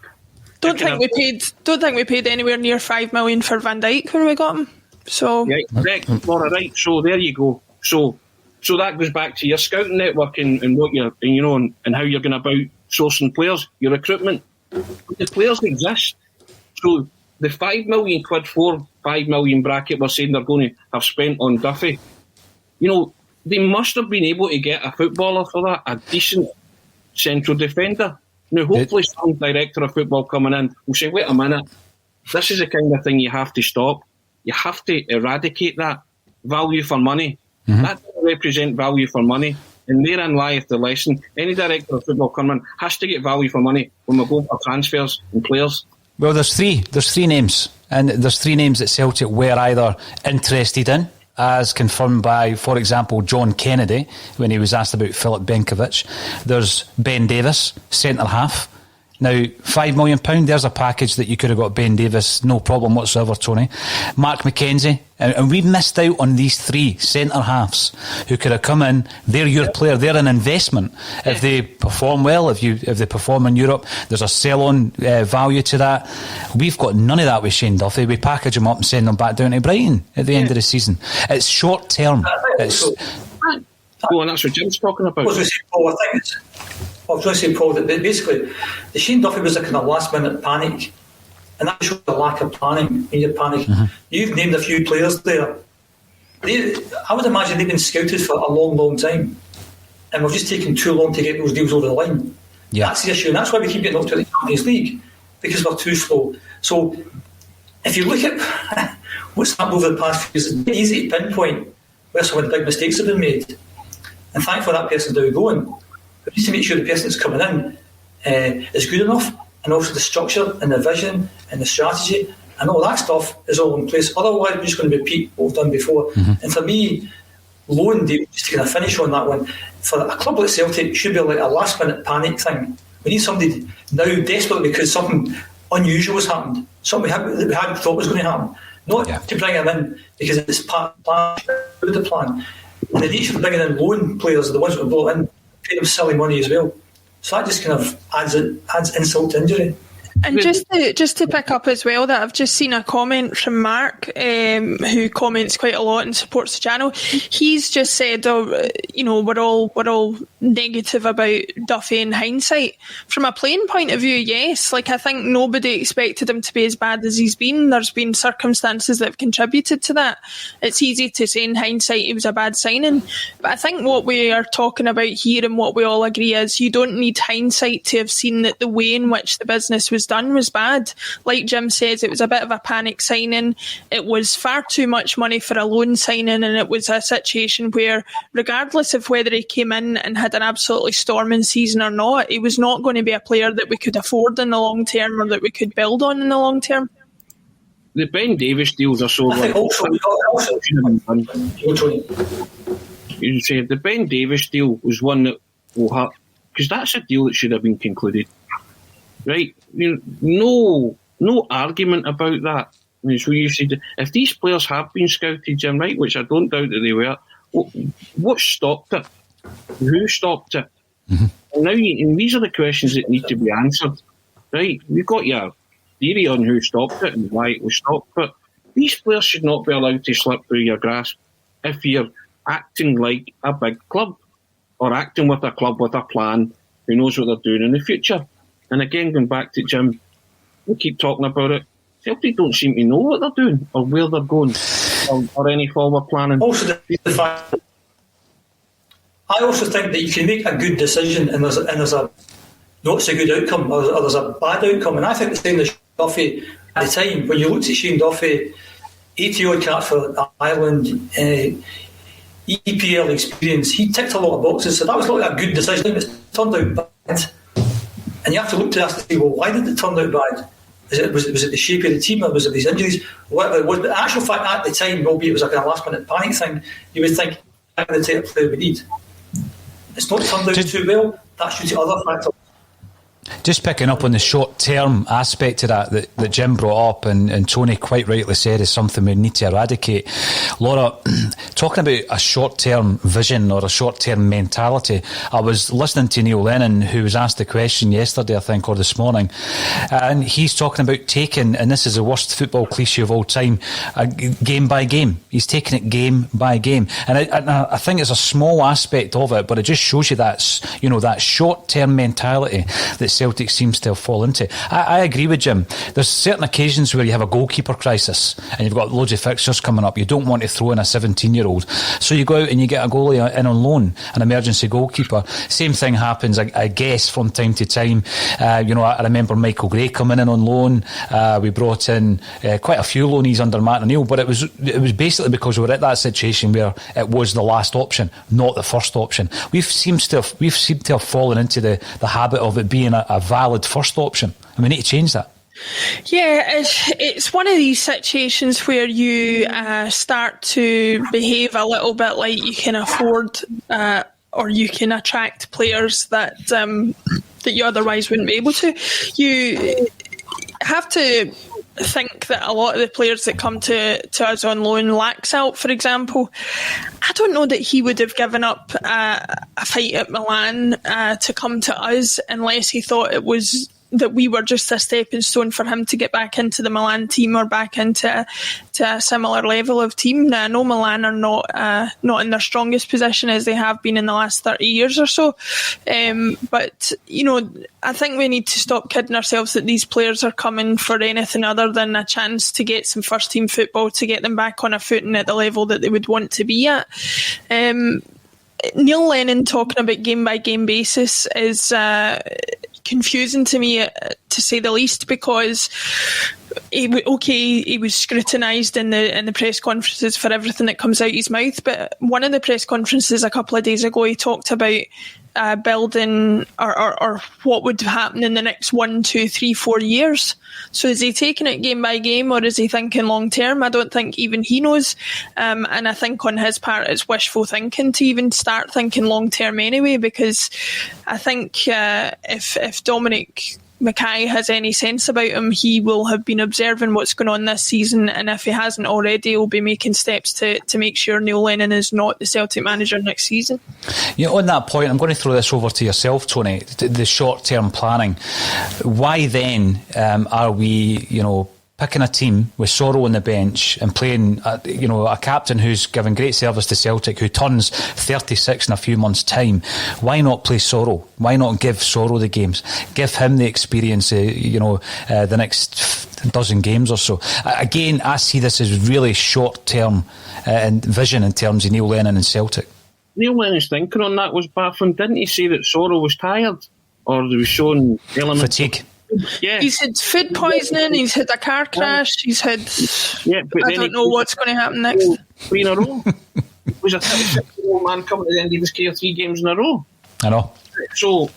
Don't think we paid anywhere near 5 million for Van Dijk when we got him. So yeah, correct, Laura, right. So there you go. So that goes back to your scouting network and what you're, and how you're going about sourcing players, your recruitment. The players exist. So the 5 million quid, 4-5 million bracket we're saying they're going to have spent on Duffy, they must have been able to get a footballer for that, a decent central defender. Now, hopefully some director of football coming in will say, wait a minute, this is the kind of thing you have to stop. You have to eradicate that value for money. Mm-hmm. That doesn't represent value for money. And therein lieth the lesson. Any director of football coming in has to get value for money when we're going for transfers and players. Well, there's three names. And there's 3 names that Celtic were either interested in, as confirmed by, for example, John Kennedy, when he was asked about Filip Benkovic. There's Ben Davis, centre-half. Now, £5 million, there's a package that you could have got Ben Davis, no problem whatsoever, Tony. Mark McKenzie, and we missed out on these 3 centre-halves who could have come in. They're your player, they're an investment. If they perform well, if they perform in Europe, there's a sell-on value to that. We've got none of that with Shane Duffy. We package him up and send him back down to Brighton at the end of the season. It's short-term. Well, and that's what Jim's talking about. I was going to say, Paul, that basically the Shane Duffy was a kind of last-minute panic, and that shows a lack of planning when you're panicking. Mm-hmm. You've named a few players there. I would imagine they've been scouted for a long, long time, and we've just taken too long to get those deals over the line. Yeah. That's the issue, and that's why we keep getting knocked out of the Champions League, because we're too slow. So if you look at what's happened over the past few years, it's easy to pinpoint where some of the big mistakes have been made. And thankfully that person's now going. We need to make sure the person that's coming in is good enough, and also the structure and the vision and the strategy and all that stuff is all in place. Otherwise, we're just going to repeat what we've done before. Mm-hmm. And for me, loan deal, just to kind of finish on that one, for a club like Celtic, should be like a last-minute panic thing. We need somebody now desperately because something unusual has happened, something we hadn't thought was going to happen. Not to bring him in because it's part of the plan. And the nature of bringing in loan players are the ones that were brought in, pay them silly money as well. So that just kind of adds insult to injury. And just to pick up as well, that I've just seen a comment from Mark, who comments quite a lot and supports the channel. He's just said, we're all negative about Duffy in hindsight. From a playing point of view, yes. Like, I think nobody expected him to be as bad as he's been. There's been circumstances that have contributed to that. It's easy to say in hindsight he was a bad signing, but I think what we are talking about here and what we all agree is you don't need hindsight to have seen that the way in which the business was done was bad. Like Jim says, it was a bit of a panic signing. It was far too much money for a loan signing, and it was a situation where, regardless of whether he came in and had an absolutely storming season or not, he was not going to be a player that we could afford in the long term or that we could build on in the long term. The Ben Davis deals are so. I think you say the Ben Davis deal was one that will have, because that's a deal that should have been concluded. Right, no argument about that. I mean, so you said, if these players have been scouted, Jim, right, which I don't doubt that they were, what stopped it? Who stopped it? Mm-hmm. And now, and these are the questions that need to be answered. Right, you've got your theory on who stopped it and why it was stopped, but these players should not be allowed to slip through your grasp if you're acting like a big club or acting with a club with a plan who knows what they're doing in the future. And again, going back to Jim, we keep talking about it. Celtic don't seem to know what they're doing or where they're going or any forward planning. Also, the fact, I also think that you can make a good decision and there's a not so good outcome or there's a bad outcome. And I think the same with Duffy at the time. When you looked at Shane Duffy, 80-odd caps for Ireland, EPL experience, he ticked a lot of boxes. So that was like a good decision. It turned out bad. And you have to look to us to say, well, why did it turn out bad? Was it the shape of the team, or was it these injuries? Whatever it was, but the actual fact at the time, albeit it was like a last minute panic thing, you would think that's the type of player we need. It's not turned out too well. That's due to other factors. Just picking up on the short-term aspect of that Jim brought up and Tony quite rightly said is something we need to eradicate. Laura, talking about a short-term vision or a short-term mentality, I was listening to Neil Lennon, who was asked the question yesterday, I think, or this morning, and he's talking about taking, and this is the worst football cliche of all time, game by game. He's taking it game by game. And I think it's a small aspect of it, but it just shows you that short-term mentality that Celtic seems to have fallen into. I agree with Jim. There's certain occasions where you have a goalkeeper crisis and you've got loads of fixtures coming up. You don't want to throw in a 17-year-old. So you go out and you get a goalie in on loan, an emergency goalkeeper. Same thing happens, I guess, from time to time. I remember Michael Gray coming in on loan. We brought in quite a few loanees under Matt O'Neill, but it was basically because we were at that situation where it was the last option, not the first option. We've seemed to have fallen into the habit of it being a valid first option, and we need to change that. Yeah, it's one of these situations where you start to behave a little bit like you can afford or you can attract players that you otherwise wouldn't be able to. You have to think that a lot of the players that come to us on loan, Laxalt, for example, I don't know that he would have given up a fight at Milan to come to us unless he thought it was that we were just a stepping stone for him to get back into the Milan team or back into a similar level of team. Now, I know Milan are not in their strongest position as they have been in the last 30 years or so. But, I think we need to stop kidding ourselves that these players are coming for anything other than a chance to get some first team football, to get them back on a footing at the level that they would want to be at. Neil Lennon talking about game by game basis is confusing to me, to say the least, because he was scrutinised in the press conferences for everything that comes out his mouth, but one of the press conferences a couple of days ago he talked about building or what would happen in the next 1, 2, 3, 4 years. So is he taking it game by game, or is he thinking long term? I don't think even he knows, and I think on his part it's wishful thinking to even start thinking long term anyway, because I think if Dominic Mackay has any sense about him, he will have been observing what's going on this season, and if he hasn't already, he'll be making steps to make sure Neil Lennon is not the Celtic manager next season. On that point, I'm going to throw this over to yourself, Tony, the short-term planning. Why then are we, picking a team with Sorrow on the bench and playing, a captain who's given great service to Celtic, who turns 36 in a few months' time? Why not play Sorrow? Why not give Sorrow the games? Give him the experience, the next dozen games or so. Again, I see this as really short-term vision in terms of Neil Lennon and Celtic. Neil Lennon's thinking on that was baffling. Didn't he say that Sorrow was tired? Or he was showing elements fatigue? Yeah. He's had food poisoning, he's had a car crash, he's had... Yeah, but I don't know what's going to happen next. 3 in a row. Was a 36-year-old man coming to the end of his career 3 games in a row. I know. So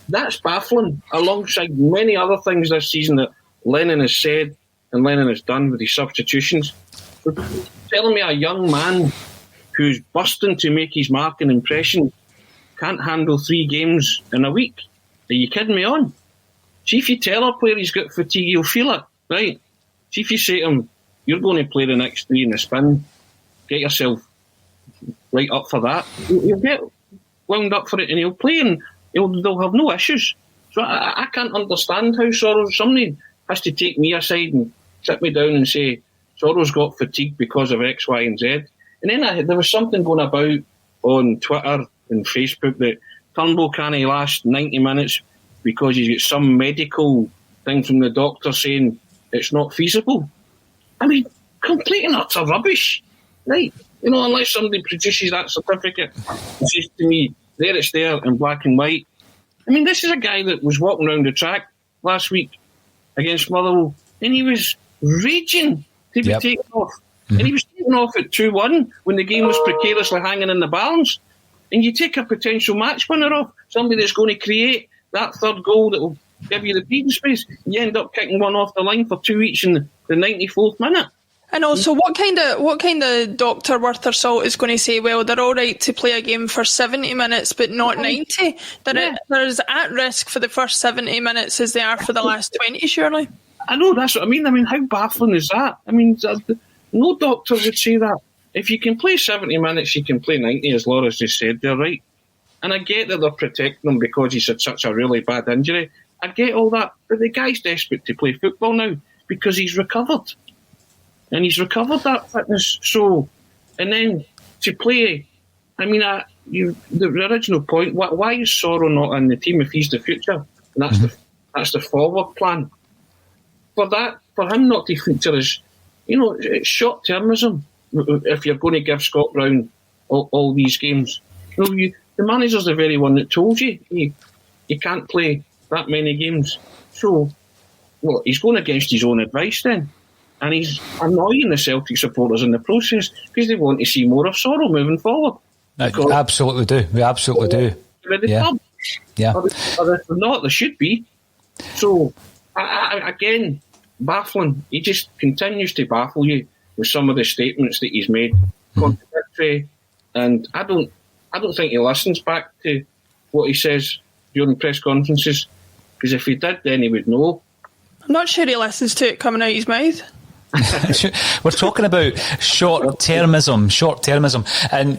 that's baffling, alongside many other things this season that Lennon has said and Lennon has done with his substitutions. So telling me a young man who's busting to make his mark and impression can't handle 3 games in a week? Are you kidding me on? See, if you tell a player he's got fatigue, he'll feel it, right? See, if you say to him, you're going to play the next 3 in the spin, get yourself right up for that, he'll get wound up for it and he'll play and they'll have no issues. So I can't understand how somebody has to take me aside and sit me down and say, Sorrow's got fatigue because of X, Y and Z. And then there was something going about on Twitter and Facebook that Turnbull can't last 90 minutes because he's got some medical thing from the doctor saying it's not feasible. I mean, complete and utter rubbish, right? Unless somebody produces that certificate and says to me, there it's there in black and white. I mean, this is a guy that was walking around the track last week against Motherwell and he was raging to be taken off. Mm-hmm. And he was taken off at 2-1 when the game was precariously hanging in the balance. And you take a potential match winner off, somebody that's going to create that third goal that will give you the breathing space. You end up kicking one off the line for 2 weeks in the 94th minute. And also, what kind of doctor worth their salt is going to say, well, they're all right to play a game for 70 minutes, but not 90? They're as at risk for the first 70 minutes as they are for the last 20, surely. I know, that's what I mean. I mean, how baffling is that? I mean, no doctor would say that. If you can play 70 minutes, you can play 90, as Laura's just said, they're right. And I get that they're protecting him because he's had such a really bad injury. I get all that. But the guy's desperate to play football now because he's recovered. And he's recovered that fitness. So, and then to play, I mean, the original point, why is Sorrow not in the team if he's the future? And that's the forward plan. For him not to feature is, it's short-termism. If you're going to give Scott Brown all these games, the manager's the very one that told you he can't play that many games. So, he's going against his own advice then. And he's annoying the Celtic supporters in the process because they want to see more of Sorrow moving forward. We absolutely do. We absolutely do. Club. Or if not, there should be. So, again, baffling. He just continues to baffle you with some of the statements that he's made. Contradictory. And I don't think he listens back to what he says during press conferences. Because if he did, then he would know. I'm not sure he listens to it coming out his mouth. We're talking about short-termism, and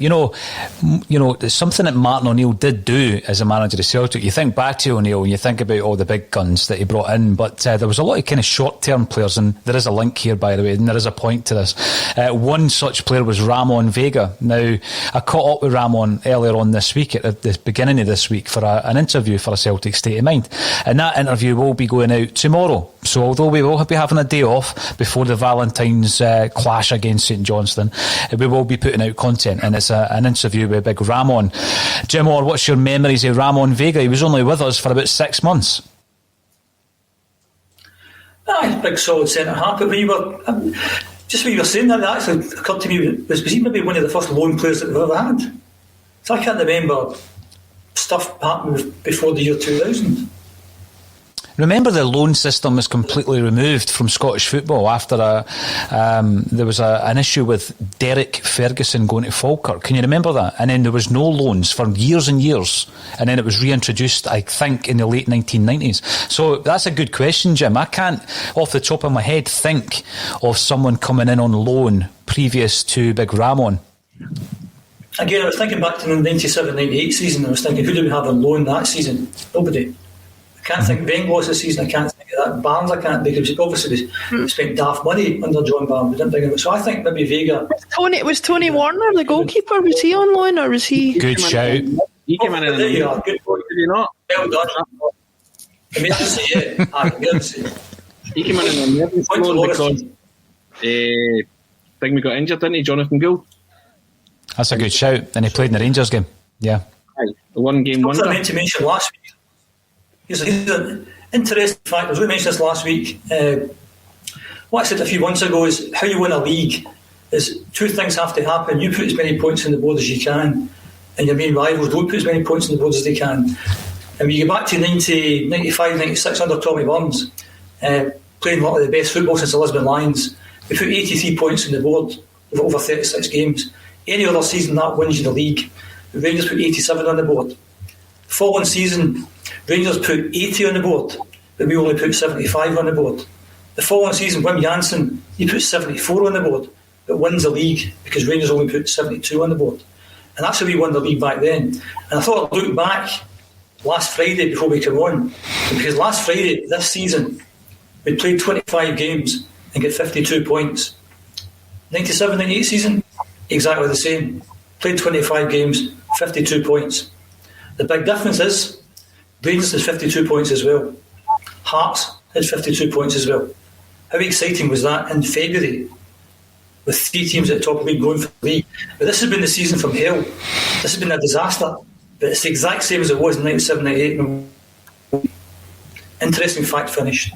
it's something that Martin O'Neill did do as a manager of Celtic. You think back to O'Neill and you think about all the big guns that he brought in, but there was a lot of kind of short-term players, and there is a link here, by the way, and there is a point to this. One such player was Ramon Vega. Now, I caught up with Ramon earlier on this week, at the beginning of this week, for an interview for a Celtic State of Mind, and that interview will be going out tomorrow. So although we will be having a day off before the Valentine's clash against St Johnstone, we will be putting out content, and it's an interview with big Ramon. Jim Orr, what's your memories of Ramon Vega? He was only with us for about 6 months. Big solid centre half. But when you were saying that, it actually occurred to me, was he maybe one of the first loan players that we've ever had? So I can't remember stuff happening before the year 2000. Remember, the loan system was completely removed from Scottish football after there was an issue with Derek Ferguson going to Falkirk. Can you remember that? And then there was no loans for years and years, and then it was reintroduced, I think, in the late 1990s. So that's a good question, Jim. I can't, off the top of my head, think of someone coming in on loan previous to Big Ramon. Again, I was thinking back to the 97-98 season. I was thinking, who did we have on loan that season? Nobody. I can't think of Bengals this season. I can't think of that. Barnes, I can't, because obviously we spent daft money under John Barnes. We didn't bring him. So I think maybe Vega. Was Tony Warner the goalkeeper? Was he on loan, or was he? Good shout. He came in. There you are. Good boy. Did he not? Well done. Emergency, yeah. Emergency. He came in an emergency loan because we got injured, didn't he, Jonathan Gould? That's a good shout. And he played in the Rangers game. Yeah. The one game wonder. I meant to mention last week. Here's an interesting fact. I was going to mention this last week. What I said a few months ago is how you win a league is two things have to happen. You put as many points on the board as you can, and your main rivals don't put as many points on the board as they can. And when you get back to 90, 95, 96 under Tommy Burns, playing a lot of the best football since the Lisbon Lions, we put 83 points on the board over 36 games. Any other season that wins you the league. The Rangers put 87 on the board. The following season, Rangers put 80 on the board, but we only put 75 on the board. The following season, Wim Jansen, he put 74 on the board, but wins the league because Rangers only put 72 on the board. And that's how we won the league back then. And I thought I'd look back last Friday before we come on, because last Friday, this season, we played 25 games and get 52 points. 97-98 season, exactly the same. Played 25 games, 52 points. The big difference is Rangers has 52 points as well. Hearts has 52 points as well. How exciting was that in February with three teams at the top of the league going for the league? But this has been the season from hell. This has been a disaster. But it's the exact same as it was in 97-98. Interesting fact finish.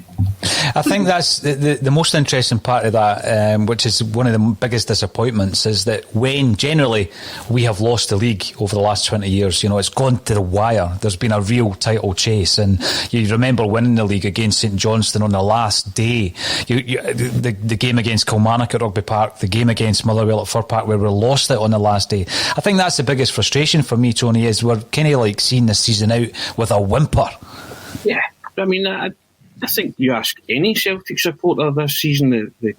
I think that's the most interesting part of that, which is one of the biggest disappointments, is that when generally we have lost the league over the last 20 years, it's gone to the wire. There's been a real title chase, and you remember winning the league against St Johnstone on the last day. The game against Kilmarnock at Rugby Park, the game against Motherwell at Fir Park, where we lost it on the last day. I think that's the biggest frustration for me, Tony, is we're kind of like seeing this season out with a whimper. Yeah, I mean, I think you ask any Celtic supporter this season, the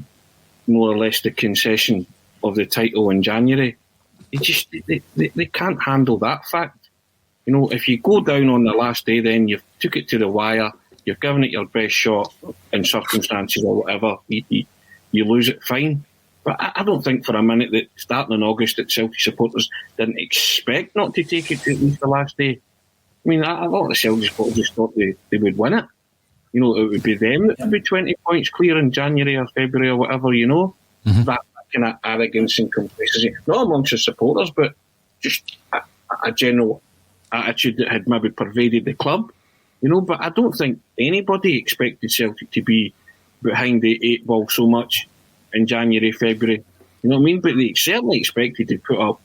more or less the concession of the title in January, they can't handle that fact. If you go down on the last day, then you've took it to the wire, you've given it your best shot in circumstances or whatever, you lose it, fine. But I don't think for a minute that starting in August that Celtic supporters didn't expect not to take it to at least the last day. I mean, a lot of the Celtic supporters just thought they would win it. It would be them that would be 20 points clear in January or February or whatever, Mm-hmm. That kind of arrogance and complacency. Not amongst the supporters, but just a general attitude that had maybe pervaded the club. But I don't think anybody expected Celtic to be behind the 8 ball so much in January, February. You know what I mean? But they certainly expected to put up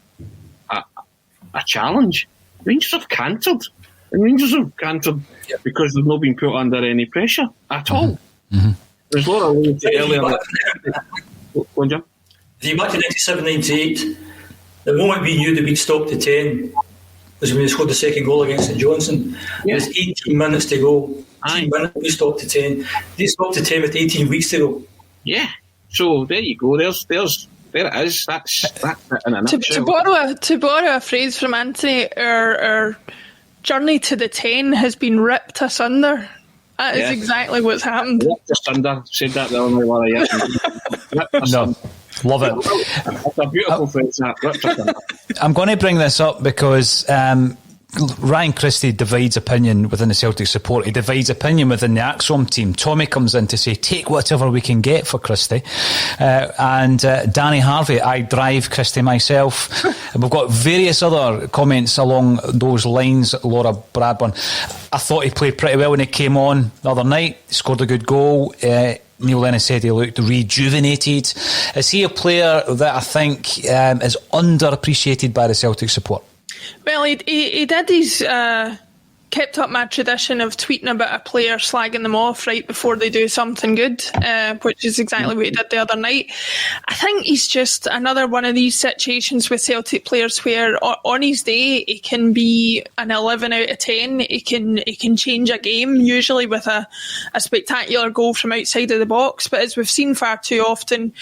a challenge. Rangers have cantered. And Rangers have cantered because they've not been put under any pressure at all. Mm-hmm. There's a lot of ways earlier. Go on, Jim. If you back to 97-98, the moment we knew that we'd stopped to 10 was when we scored the second goal against St Johnstone. Yeah. There's 18 minutes to go. 18 minutes, we stopped to 10. They stopped to 10 with 18 weeks to go. Yeah. So there you go. There it is. That's it in a nutshell. To borrow a phrase from Anthony, our journey to the 10 has been ripped asunder. That is exactly what's happened. Ripped asunder. Said that the only one I Ripped No, love it. It's a beautiful phrase, that. Ripped asunder. I'm going to bring this up because Ryan Christie divides opinion within the Celtic support. He divides opinion within the Axom team. Tommy comes in to say, take whatever we can get for Christie. And Danny Harvey, I drive Christie myself. We've got various other comments along those lines. Laura Bradburn, I thought he played pretty well when he came on the other night. He scored a good goal. Neil Lennon said he looked rejuvenated. Is he a player that I think is underappreciated by the Celtic support? Well, he did his kept up my tradition of tweeting about a player, slagging them off right before they do something good, which is exactly what he did the other night. I think he's just another one of these situations with Celtic players where on his day he can be an 11 out of 10. He can change a game, usually with a spectacular goal from outside of the box. But as we've seen far too often,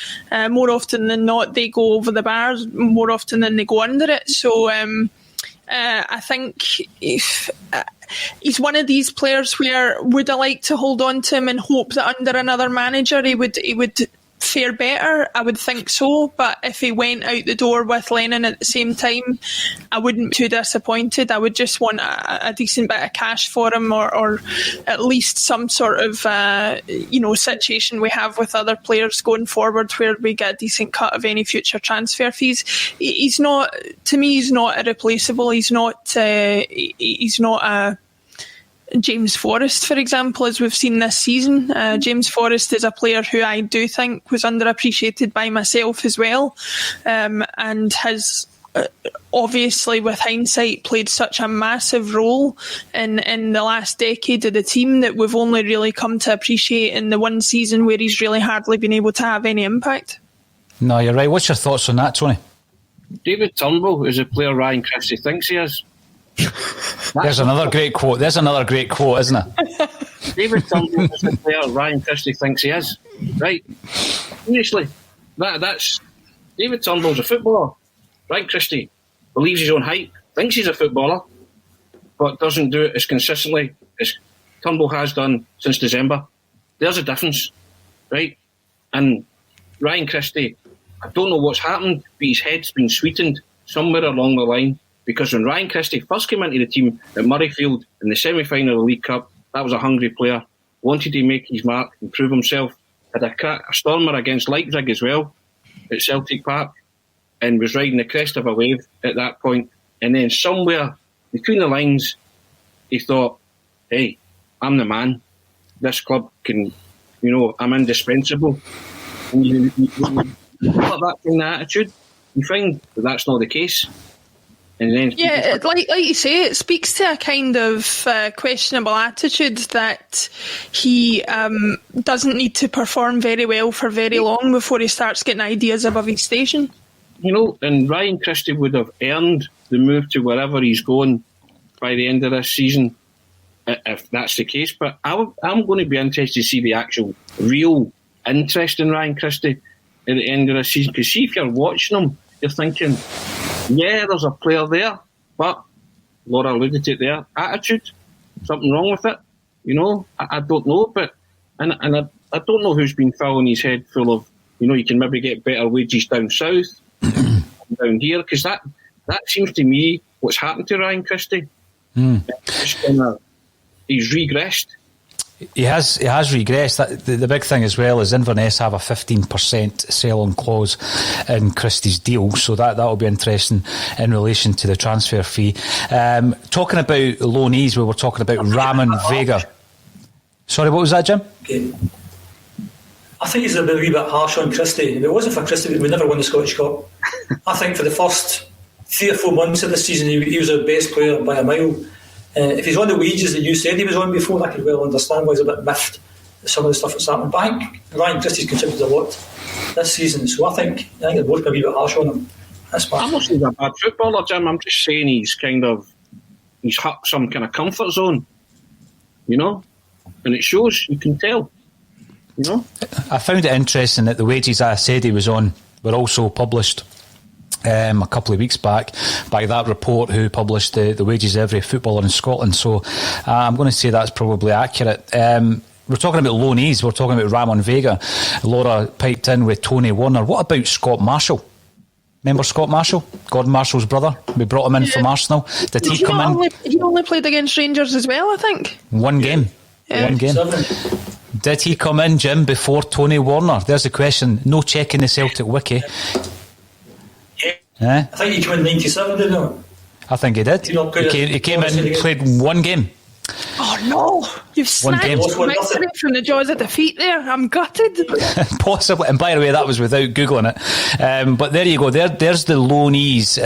more often than not, they go over the bars more often than they go under it. So I think if he's one of these players where would I like to hold on to him and hope that under another manager he would fare better? I would think so, but if he went out the door with Lennon at the same time, I wouldn't be too disappointed. I would just want a decent bit of cash for him, or at least some sort of situation we have with other players going forward where we get a decent cut of any future transfer fees. He's not, to me, he's not irreplaceable. He's not a James Forrest, for example, as we've seen this season. James Forrest is a player who I do think was underappreciated by myself as well, and has obviously, with hindsight, played such a massive role in the last decade of the team that we've only really come to appreciate in the one season where he's really hardly been able to have any impact. No, you're right. What's your thoughts on that, Tony? David Turnbull is a player Ryan Christie thinks he is. There's another great quote, isn't it? David Turnbull is the player Ryan Christie thinks he is. Right? Seriously. That's David Turnbull's a footballer. Ryan Christie believes his own hype, thinks he's a footballer, but doesn't do it as consistently as Turnbull has done since December. There's a difference. Right? And Ryan Christie, I don't know what's happened, but his head's been sweetened somewhere along the line. Because when Ryan Christie first came into the team at Murrayfield in the semi-final of the League Cup, that was a hungry player, wanted to make his mark and prove himself, had a stormer against Leipzig as well at Celtic Park, and was riding the crest of a wave at that point. And then somewhere between the lines, he thought, hey, I'm the man. This club can you know, I'm indispensable. And you have that kind of attitude, you find that that's not the case. And then like you say, it speaks to a kind of questionable attitude that he doesn't need to perform very well for very long before he starts getting ideas above his station. You know, and Ryan Christie would have earned the move to wherever he's going by the end of this season, if that's the case. But I'm going to be interested to see the actual real interest in Ryan Christie at the end of the season. Because see, if you're watching him, you're thinking, yeah, there's a player there, but Laura alluded to it there, attitude, something wrong with it. You know, I don't know, but and I don't know who's been filling his head full of, you know, you can maybe get better wages down south, down here, because that seems to me what's happened to Ryan Christie. He's regressed. He has regressed. The big thing as well is Inverness have a 15% sell-on clause in Christie's deal, so that will be interesting in relation to the transfer fee. Talking about loanees, we were talking about Ramon Vega. Sorry, what was that, Jim? Okay. I think he's a wee bit harsh on Christie. If it wasn't for Christie, we would never won the Scottish Cup. I think for the first 3 or 4 months of the season, he was our best player by a mile. If he's on the wages that you said he was on before, I could well understand why he's a bit miffed at some of the stuff that's happened. But I think Ryan Christie's contributed a lot this season, so I think they're both going to be a bit harsh on him. That's my... I'm not saying he's a bad footballer, Jim. I'm just saying he's hit some kind of comfort zone, you know, and it shows. You can tell, you know. I found it interesting that the wages I said he was on were also published a couple of weeks back by that report who published the wages of every footballer in Scotland. So I'm going to say that's probably accurate. We're talking about loanees. We're talking about Ramon Vega. Laura piped in with Tony Warner. What about Scott Marshall? Remember Scott Marshall? Gordon Marshall's brother? We brought him in from Arsenal. Did he come in? He only played against Rangers as well, I think. One game. Yeah. Did he come in, Jim, before Tony Warner? There's the question. No checking the Celtic wiki. I think he came in 97, didn't he? I think he did. He came in, played one game. Oh no, you've snatched victory from the jaws of defeat there. I'm gutted. Possibly, and by the way, that was without Googling it. But there you go, there's the loanees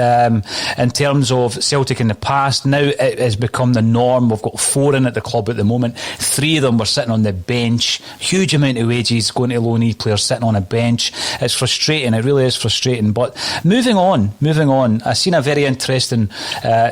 in terms of Celtic in the past. Now it has become the norm. We've got 4 in at the club at the moment. 3 of them were sitting on the bench. Huge amount of wages going to loanee players sitting on a bench. It's frustrating, it really is frustrating. But moving on, I seen a very interesting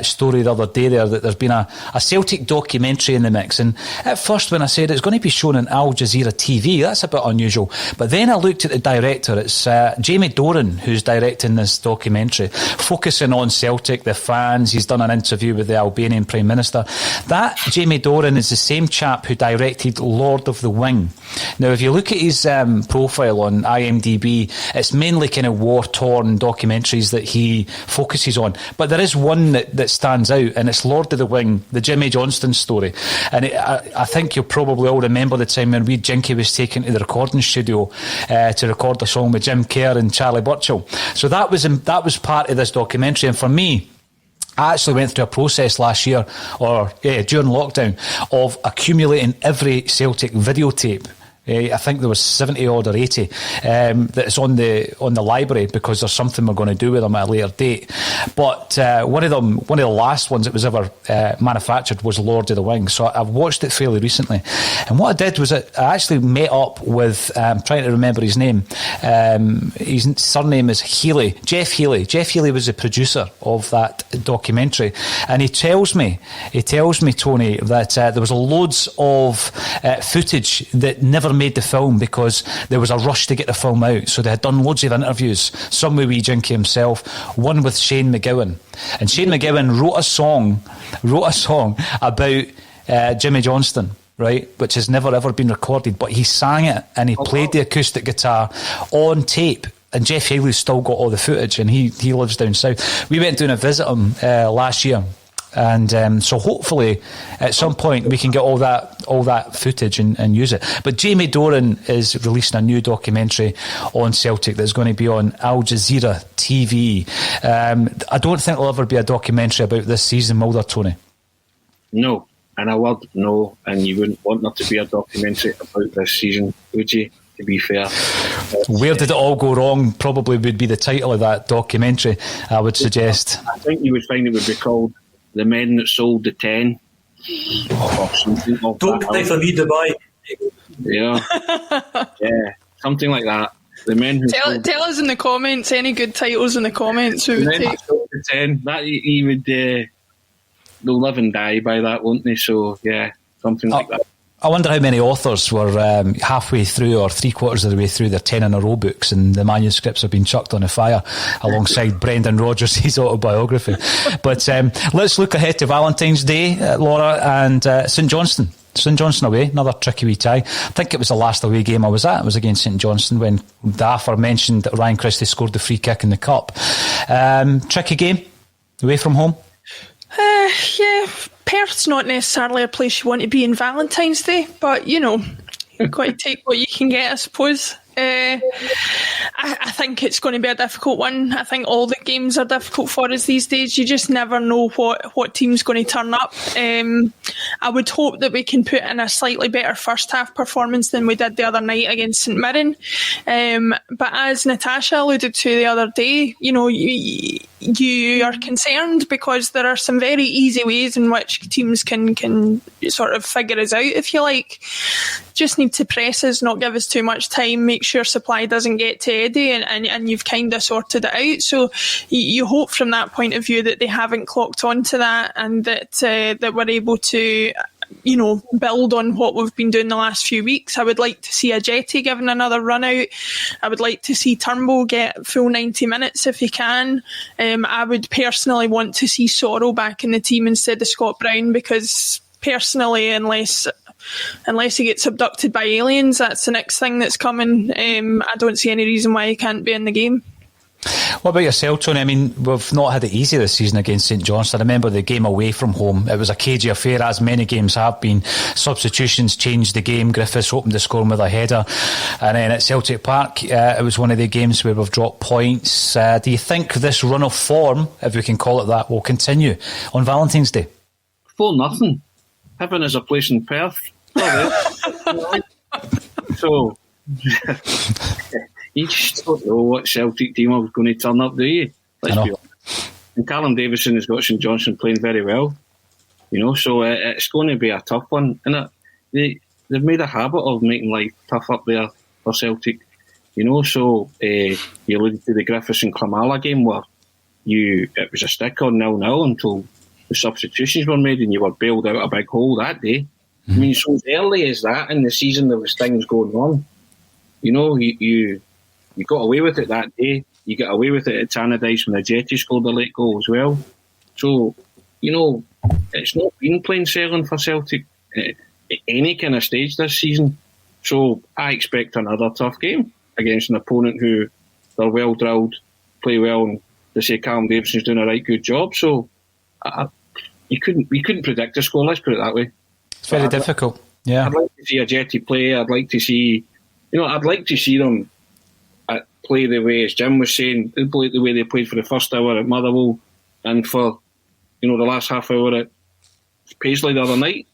story the other day there, that there's been a Celtic documentary in the mix, and at first when I said it's going to be shown on Al Jazeera TV, that's a bit unusual, but then I looked at the director. It's Jamie Doran who's directing this documentary, focusing on Celtic, the fans. He's done an interview with the Albanian Prime Minister. That Jamie Doran is the same chap who directed Lord of the Wing. Now if you look at his profile on IMDb, it's mainly kind of war-torn documentaries that he focuses on, but there is one that stands out, and it's Lord of the Wing, the Jimmy Johnston story. And I think you'll probably all remember the time when Jinky was taken to the recording studio to record a song with Jim Kerr and Charlie Burchill. So that was part of this documentary. And for me, I actually went through a process last year, during lockdown, of accumulating every Celtic videotape. I think there was 70 odd or 80 that's on the library, because there's something we're going to do with them at a later date. But one of the last ones that was ever manufactured was Lord of the Wing. So I've watched it fairly recently, and what I did was I actually met up with, I'm trying to remember his name, his surname is Healy, Jeff Healy. Jeff Healy was the producer of that documentary, and he tells me, Tony, that there was loads of footage that never made the film because there was a rush to get the film out. So they had done loads of interviews, some with Jinky himself, one with Shane McGowan, and Shane McGowan wrote a song about Jimmy Johnston, right, which has never ever been recorded, but he sang it and he played the acoustic guitar on tape. And Jeff Haley's still got all the footage, and he lives down south. We went down to visit him last year. And so hopefully at some point we can get all that footage and use it. But Jamie Doran is releasing a new documentary on Celtic that's going to be on Al Jazeera TV. I don't think there'll ever be a documentary about this season, will there, Tony? No, in a word, no. And you wouldn't want there to be a documentary about this season, would you? To be fair, where did it all go wrong? Probably would be the title of that documentary, I would suggest. I think you would find it would be called "The Men That Sold the 10" or something. Don't play for me, Dubai. Yeah, yeah, something like that. The men who tell us in the comments any good titles in the comments. We would take the 10. That he would. They'll live and die by that, won't they? So yeah, something like that. I wonder how many authors were halfway through or 3/4 of the way through their 10 in a row books, and the manuscripts have been chucked on a fire alongside Brendan Rodgers' autobiography. But let's look ahead to Valentine's Day, Laura, and St Johnstone. St Johnstone away, another tricky wee tie. I think it was the last away game I was at. It was against St Johnstone when the mentioned that Ryan Christie scored the free kick in the cup. Tricky game, away from home. Yeah, Perth's not necessarily a place you want to be in Valentine's Day, but you've got to take what you can get, I suppose. I think it's going to be a difficult one. I think all the games are difficult for us these days. You just never know what team's going to turn up. I would hope that we can put in a slightly better first half performance than we did the other night against St Mirren. But as Natasha alluded to the other day, you are concerned because there are some very easy ways in which teams can sort of figure us out, if you like. Just need to press us, not give us too much time, make sure supply doesn't get to Eddie, and you've kind of sorted it out. So you hope from that point of view that they haven't clocked on to that, and that we're able to build on what we've been doing the last few weeks. I would like to see a Jetty given another run out. I would like to see Turnbull get full 90 minutes if he can. I would personally want to see Sorrell back in the team instead of Scott Brown, because personally, unless he gets abducted by aliens, that's the next thing that's coming. I don't see any reason why he can't be in the game. What about yourself, Tony? I mean, we've not had it easy this season against St Johnstone. I remember the game away from home. It was a cagey affair, as many games have been. Substitutions changed the game. Griffiths opened the scoring with a header. And then at Celtic Park, it was one of the games where we've dropped points. Do you think this run of form, if we can call it that, will continue on Valentine's Day? 4-0. Heaven is a place in Perth. So you just don't know what Celtic team is going to turn up, do you? Let's be honest. And Callum Davison has got St Johnstone playing very well, so it's going to be a tough one. And they've made a habit of making life tough up there for Celtic, so you alluded to the Griffiths and Klamala game where it was a stick on 0-0 until the substitutions were made and you were bailed out a big hole that day. I mean, so as early as that in the season there was things going on. You got away with it that day. You got away with it at Tannadice when the Jetty scored a late goal as well. So, it's not been plain sailing for Celtic at any kind of stage this season. So I expect another tough game against an opponent who they're well drilled, play well, and they say Callum Davison's doing a right good job. So we couldn't predict the score, let's put it that way. It's very difficult. Yeah, I'd like to see a Jetty play. I'd like to see them play the way, as Jim was saying, the way they played for the first hour at Motherwell and for the last half hour at Paisley the other night.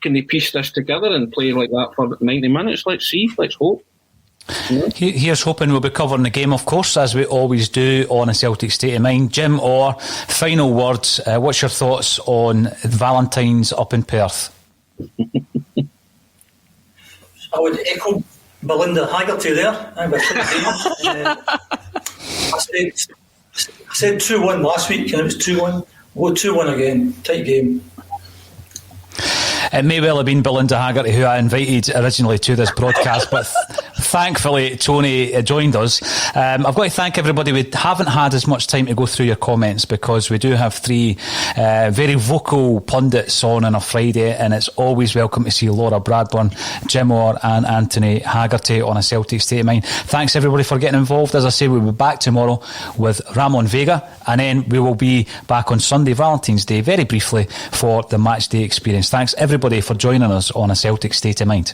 Can they piece this together and play like that for 90 minutes? Let's see. Let's hope. Here's hoping. We'll be covering the game, of course, as we always do on a Celtic State of Mind. Jim Orr, final words. What's your thoughts on Valentine's up in Perth? I would echo Belinda Haggerty there. I said 2-1 last week and it was 2-1. We'll go 2-1 again. Tight game. It may well have been Belinda Haggerty who I invited originally to this broadcast, but thankfully Tony joined us. I've got to thank everybody. We haven't had as much time to go through your comments because we do have three very vocal pundits on a Friday, and it's always welcome to see Laura Bradburn, Jim Orr and Anthony Haggerty on a Celtic State of Mind. Thanks everybody for getting involved. As I say, we'll be back tomorrow with Ramon Vega, and then we will be back on Sunday, Valentine's Day, very briefly for the match day experience. Thanks everybody for joining us on a Celtic State of Mind.